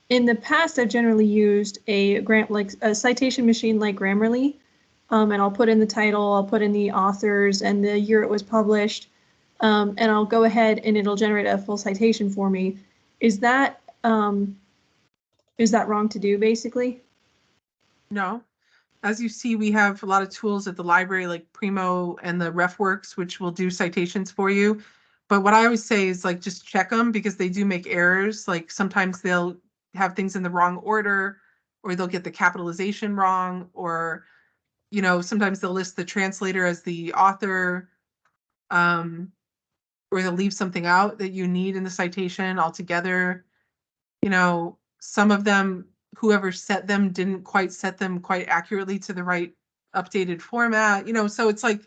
in the past I've generally used like a citation machine like Grammarly, and I'll put in the title, I'll put in the authors and the year it was published, and I'll go ahead and it'll generate a full citation for me. Is that wrong to do, basically? No. As you see, we have a lot of tools at the library like Primo and the RefWorks, which will do citations for you. But what I always say is like, just check them because they do make errors. Like sometimes they'll have things in the wrong order, or they'll get the capitalization wrong, or, you know, sometimes they'll list the translator as the author, or they'll leave something out that you need in the citation altogether. You know, some of them, whoever set them didn't quite set them quite accurately to the right updated format, you know, so it's like,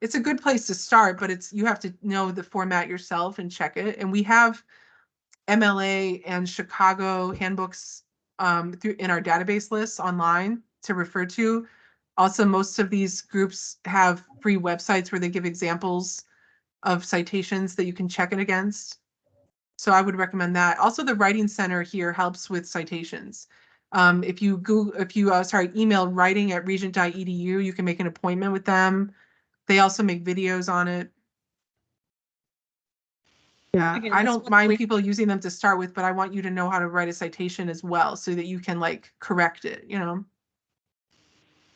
it's a good place to start, but it's, you have to know the format yourself and check it. And we have MLA and Chicago handbooks through in our database lists online to refer to. Also, most of these groups have free websites where they give examples of citations that you can check it against. So I would recommend that. Also, the Writing Center here helps with citations. If you email writing@regent.edu, you can make an appointment with them. They also make videos on it. Yeah, Okay, I that's don't mind wonderfully- people using them to start with, but I want you to know how to write a citation as well so that you can like correct it, you know?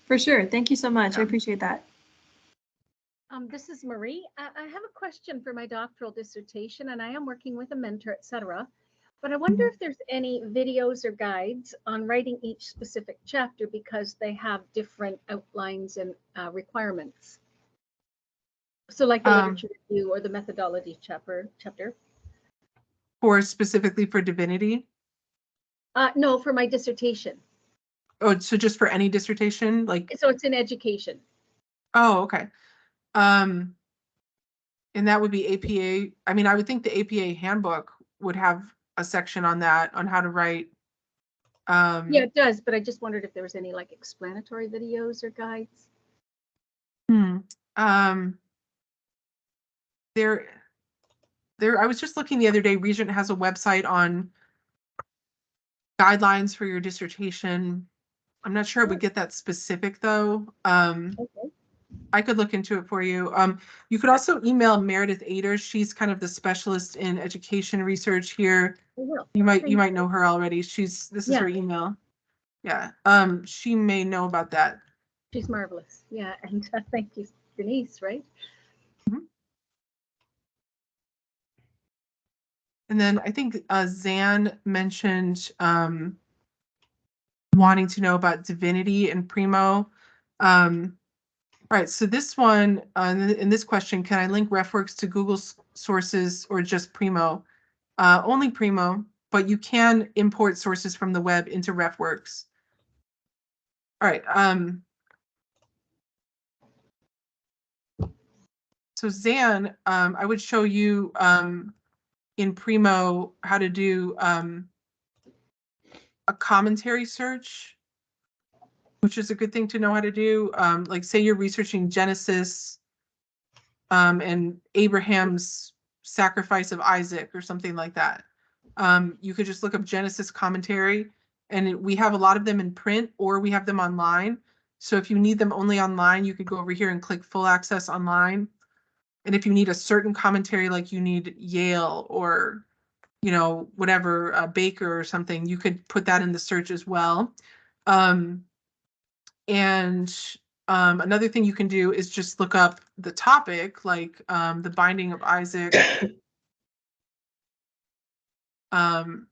For sure. Thank you so much. I Yeah. appreciate that. This is Marie. I have a question for my doctoral dissertation, and I am working with a mentor, etc. But I wonder if there's any videos or guides on writing each specific chapter because they have different outlines and requirements. So like the literature review or the methodology chapter. For specifically for divinity. No, for my dissertation. Oh, so just for any dissertation, like, So it's in education. oh, okay. And that would be APA. I mean, I would think the APA handbook would have a section on that, on how to write. Yeah, it does, but I just wondered if there was any like explanatory videos or guides. I was just looking the other day, Regent has a website on guidelines for your dissertation. I'm not sure it would get that specific though. Okay. I could look into it for you. You could also email Meredith Aders. She's kind of the specialist in education research here. I will. You might Thank you. know her already. This is Yeah. her email. Yeah. She may know about that. She's marvelous. Yeah, and thank you, Denise, right? And then I think Zan mentioned wanting to know about divinity and primo. Right, so this one, in this question, can I link RefWorks to Google sources or just Primo? Only Primo, but you can import sources from the web into RefWorks. All right. So Zan, I would show you in Primo how to do a commentary search, which is a good thing to know how to do. Like say you're researching Genesis and Abraham's sacrifice of Isaac or something like that. You could just look up Genesis commentary, and we have a lot of them in print or we have them online. So if you need them only online, you could go over here and click full access online. And if you need a certain commentary, like you need Yale or, you know, whatever, Baker or something, you could put that in the search as well. Another thing you can do is just look up the topic, like the binding of Isaac, and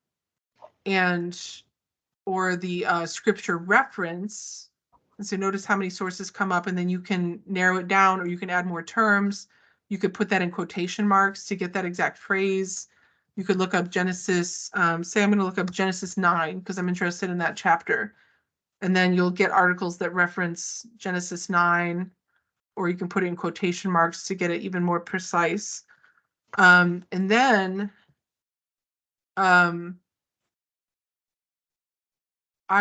or the scripture reference. And so notice how many sources come up, and then you can narrow it down, or you can add more terms. You could put that in quotation marks to get that exact phrase. You could look up Genesis, say I'm going to look up Genesis 9 because I'm interested in that chapter. And then you'll get articles that reference Genesis 9, or you can put it in quotation marks to get it even more precise. And then I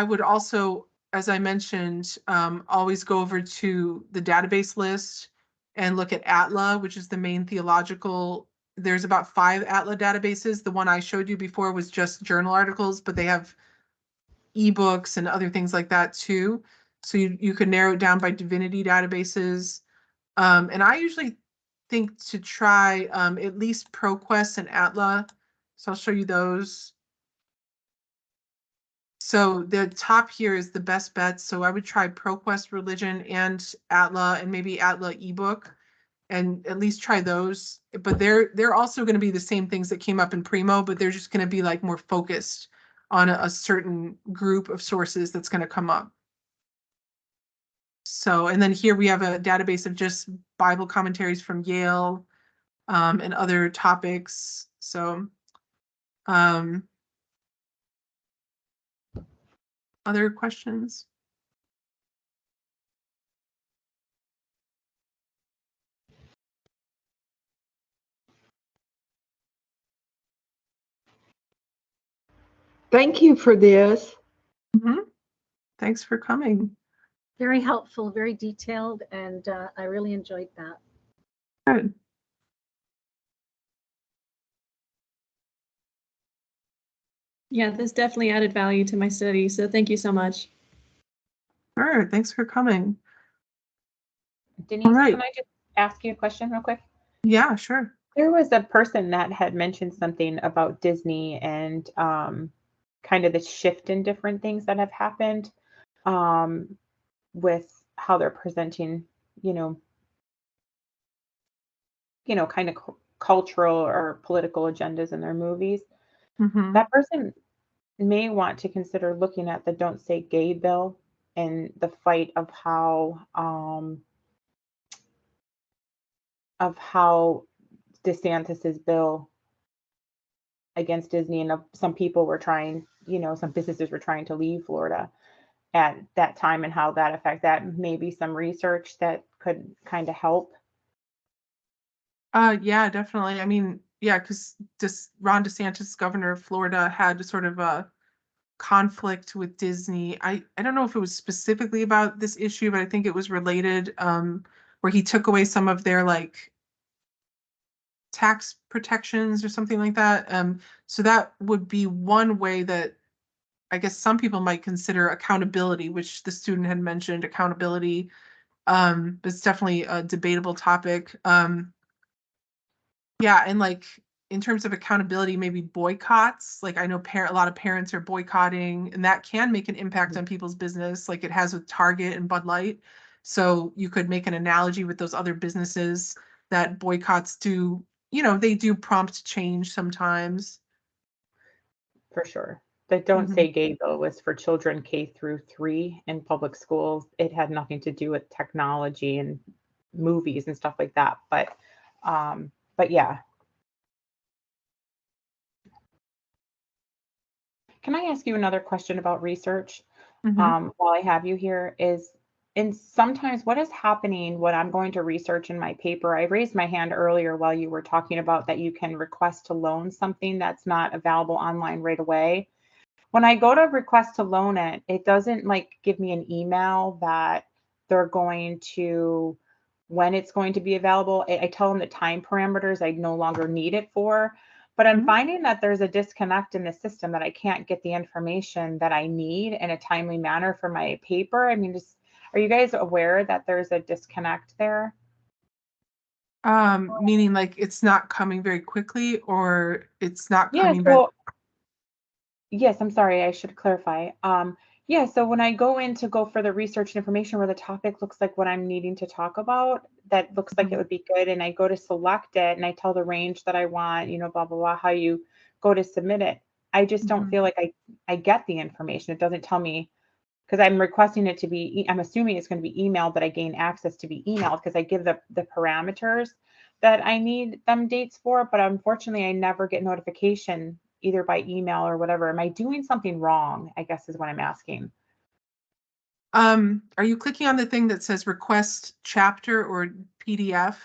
would also, as I mentioned, always go over to the database list and look at ATLA, which is the main theological. There's about 5 ATLA databases. The one I showed you before was just journal articles, but they have ebooks and other things like that too. So you could narrow it down by divinity databases. And I usually think to try at least ProQuest and ATLA. So I'll show you those. So the top here is the best bet. So I would try ProQuest Religion and ATLA and maybe ATLA ebook. and at least try those. But they're also going to be the same things that came up in Primo, but they're just going to be like more focused on a certain group of sources that's going to come up. So, and then here we have a database of just Bible commentaries from Yale, and other topics. So, other questions? Thank you for this. Thanks for coming. Very helpful, very detailed, and I really enjoyed that. Good. Yeah, this definitely added value to my study, so thank you so much. Sure, thanks for coming. Denise, right. can I just ask you a question real quick? Yeah, sure. There was a person that had mentioned something about Disney and kind of the shift in different things that have happened with how they're presenting, kind of cultural or political agendas in their movies. Mhm. That person may want to consider looking at the Don't Say Gay bill and the fight of how DeSantis's bill against Disney, and some people were trying, some businesses were trying to leave Florida at that time, and how that affect that. Maybe some research that could kind of help. Yeah, definitely. I mean, yeah, because Ron DeSantis, governor of Florida, had sort of a conflict with Disney. I don't know if it was specifically about this issue, but I think it was related, where he took away some of their like tax protections or something like that. So that would be one way that I guess some people might consider accountability, which the student had mentioned accountability. But it's definitely a debatable topic. Yeah, and like in terms of accountability, maybe boycotts. Like I know a lot of parents are boycotting, and that can make an impact on people's business, like it has with Target and Bud Light. So you could make an analogy with those other businesses that boycotts do, they do prompt change sometimes. For sure. The Don't Mhm. Say Gay bill was for children K-3 in public schools. It had nothing to do with technology and movies and stuff like that. But yeah. Can I ask you another question about research? Mhm. While I have you here, and sometimes what is happening when I'm going to research in my paper? I raised my hand earlier while you were talking about that you can request to loan something that's not available online right away. When I go to request to loan it, it doesn't like give me an email that they're going to, when it's going to be available. I tell them the time parameters I no longer need it for. But I'm Mhm. finding that there's a disconnect in the system, that I can't get the information that I need in a timely manner for my paper. I mean, are you guys aware that there's a disconnect there? Meaning like it's not coming very quickly, or it's not Yeah, coming very. so yes, I'm sorry, I should clarify. Yeah, so when I go in to go for the research and information where the topic looks like what I'm needing to talk about, that looks like it Mhm. would be good, and I go to select it and I tell the range that I want, blah, blah, blah, how you go to submit it. I just don't Mhm. feel like I get the information. It doesn't tell me, because I'm requesting it to be, I'm assuming it's going to be emailed, that I gain access to be emailed because I give the parameters that I need them dates for, but unfortunately I never get notification either by email or whatever. Am I doing something wrong, I guess is what I'm asking. Are you clicking on the thing that says request chapter or PDF?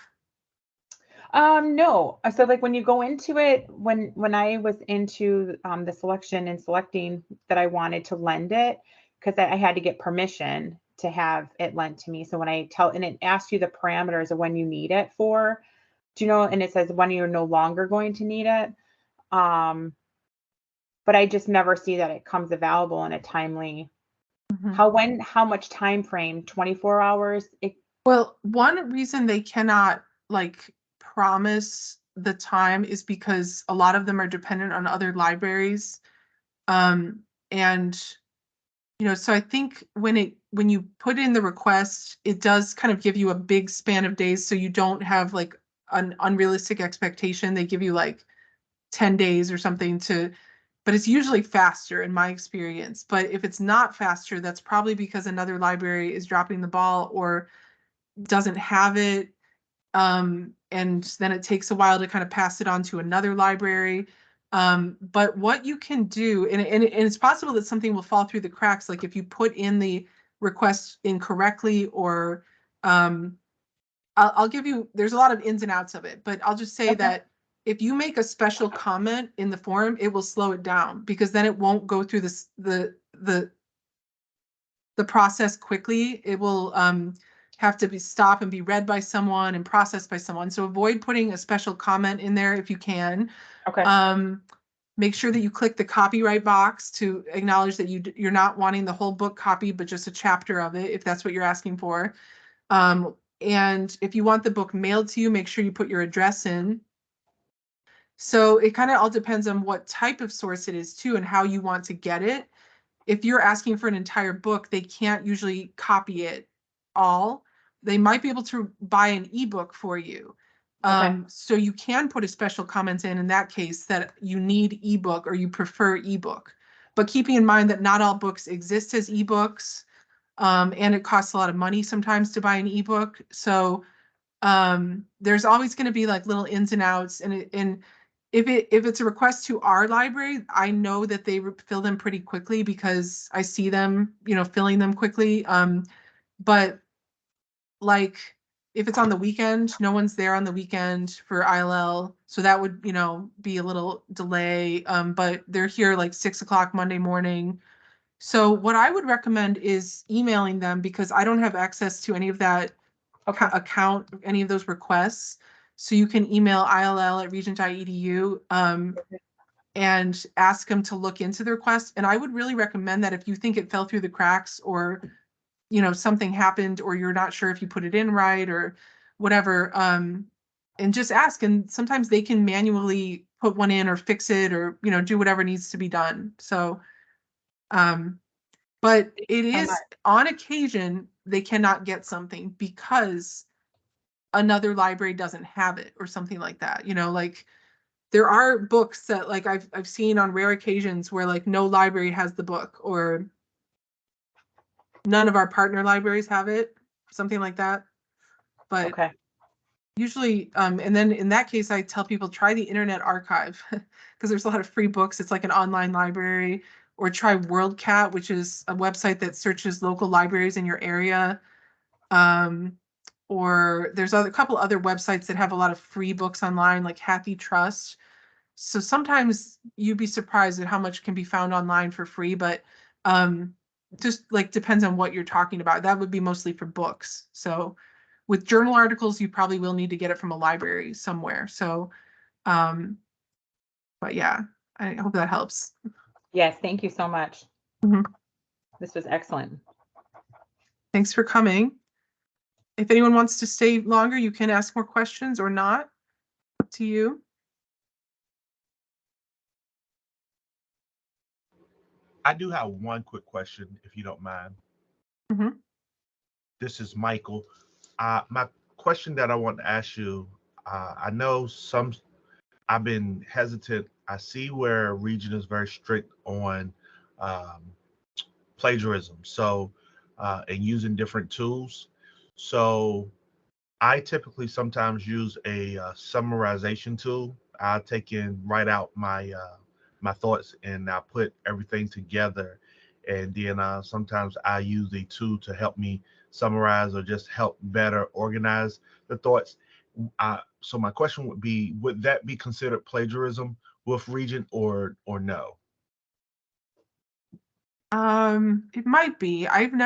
No. So like when you go into it, when I was into the selection and selecting that I wanted to lend it, because I had to get permission to have it lent to me. So when I tell, and it asks you the parameters of when you need it for, do you know, and it says when you're no longer going to need it. Um, but I just never see that it comes available in a timely, Mhm. how much time frame, 24 hours? Well, one reason they cannot like promise the time is because a lot of them are dependent on other libraries. And So I think when you put in the request, it does kind of give you a big span of days, so you don't have like an unrealistic expectation. They give you like 10 days or something but it's usually faster in my experience. But if it's not faster, that's probably because another library is dropping the ball or doesn't have it. And then it takes a while to kind of pass it on to another library. But what you can do, and it's possible that something will fall through the cracks, like if you put in the request incorrectly, or I'll give you, there's a lot of ins and outs of it, but I'll just say Okay. that if you make a special comment in the form, it will slow it down, because then it won't go through the process quickly. It will have to stop and be read by someone and processed by someone. So avoid putting a special comment in there if you can. Okay. Make sure that you click the copyright box to acknowledge that you're not wanting the whole book copied, but just a chapter of it, if that's what you're asking for. And if you want the book mailed to you, make sure you put your address in. So it kind of all depends on what type of source it is too, and how you want to get it. If you're asking for an entire book, they can't usually copy it all. They might be able to buy an ebook for you. Okay. So you can put a special comment in that case, that you need ebook or you prefer ebook. But keeping in mind that not all books exist as ebooks, and it costs a lot of money sometimes to buy an ebook. So there's always going to be like little ins and outs, and if it's a request to our library, I know that they fill them pretty quickly because I see them, filling them quickly. But like if it's on the weekend, no one's there on the weekend for ILL, so that would, be a little delay. But they're here like 6 o'clock Monday morning. So what I would recommend is emailing them, because I don't have access to any of that Okay. account, any of those requests. So you can email ill@regent.edu and ask them to look into the request. And I would really recommend that if you think it fell through the cracks, or something happened, or you're not sure if you put it in right or whatever, and just ask. And sometimes they can manually put one in or fix it, or do whatever needs to be done. So but it So is much. on occasion they cannot get something because another library doesn't have it or something like that. Like there are books that like I've seen on rare occasions where like no library has the book, or none of our partner libraries have it, something like that. But Okay. usually, and then in that case, I tell people try the Internet Archive because there's a lot of free books. It's like an online library. Or try WorldCat, which is a website that searches local libraries in your area. Or there's a couple other websites that have a lot of free books online, like Happy Trust. So sometimes you'd be surprised at how much can be found online for free, but just like depends on what you're talking about. That would be mostly for books. So with journal articles, you probably will need to get it from a library somewhere. So, but yeah, I hope that helps. Yes, thank you so much. Mhm. This was excellent. Thanks for coming. If anyone wants to stay longer, you can ask more questions or not. Up to you. I do have one quick question, if you don't mind. Mhm. This is Michael. My question that I want to ask you, I know I've been hesitant. I see where Regent is very strict on um, plagiarism, and using different tools. So I typically sometimes use a summarization tool. I write out my thoughts, and I put everything together, and then sometimes I use a tool to help me summarize or just help better organize the thoughts. So my question would be: would that be considered plagiarism with Regent, or no? It might be. I'm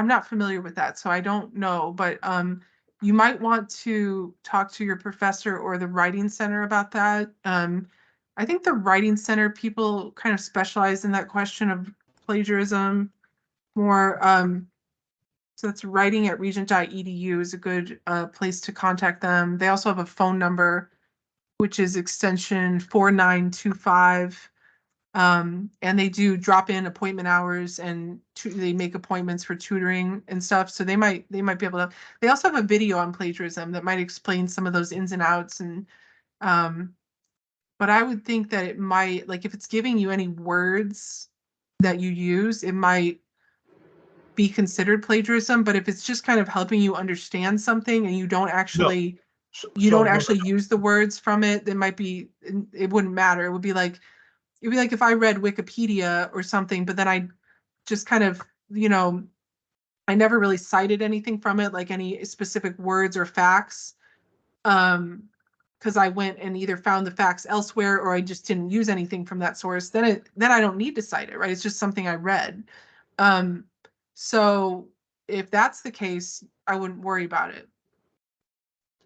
not familiar with that, so I don't know, but you might want to talk to your professor or the writing center about that. I think the writing center people kind of specialize in that question of plagiarism more. So that's writing@regent.edu is a good place to contact them. They also have a phone number, which is extension 4925. And they do drop-in appointment hours, and they make appointments for tutoring and stuff. So they might be able to. They also have a video on plagiarism that might explain some of those ins and outs. And but I would think that it might, like, if it's giving you any words that you use, it might be considered plagiarism. But if it's just kind of helping you understand something and you don't No. actually So no, use the words from it, then might be, it wouldn't matter. It would be like, it'd be like if I read Wikipedia or something, but then I just kind of, I never really cited anything from it, like any specific words or facts. Because I went and either found the facts elsewhere or I just didn't use anything from that source, then I don't need to cite it, right? It's just something I read. So if that's the case, I wouldn't worry about it.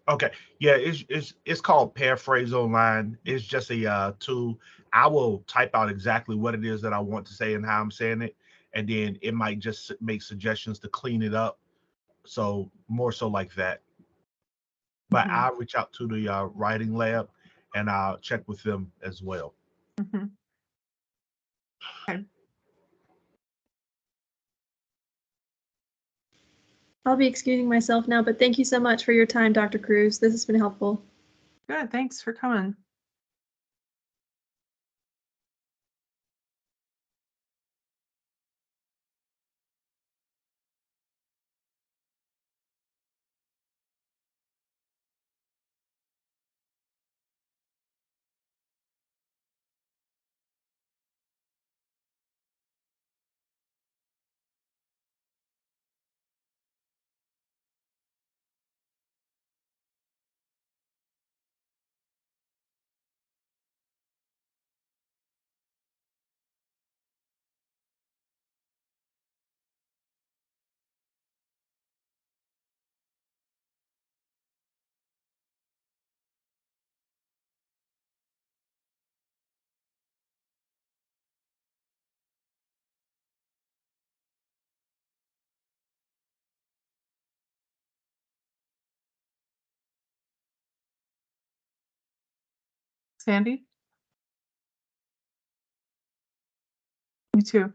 Okay, yeah, it's called Paraphrase Online. It's just a tool. I will type out exactly what it is that I want to say and how I'm saying it, and then it might just make suggestions to clean it up. So more so like that. But Mhm. I'll reach out to the writing lab and I'll check with them as well. Mhm. Okay. I'll be excusing myself now, but thank you so much for your time, Dr. Cruz. This has been helpful. Good. Thanks for coming. Sandy? You too.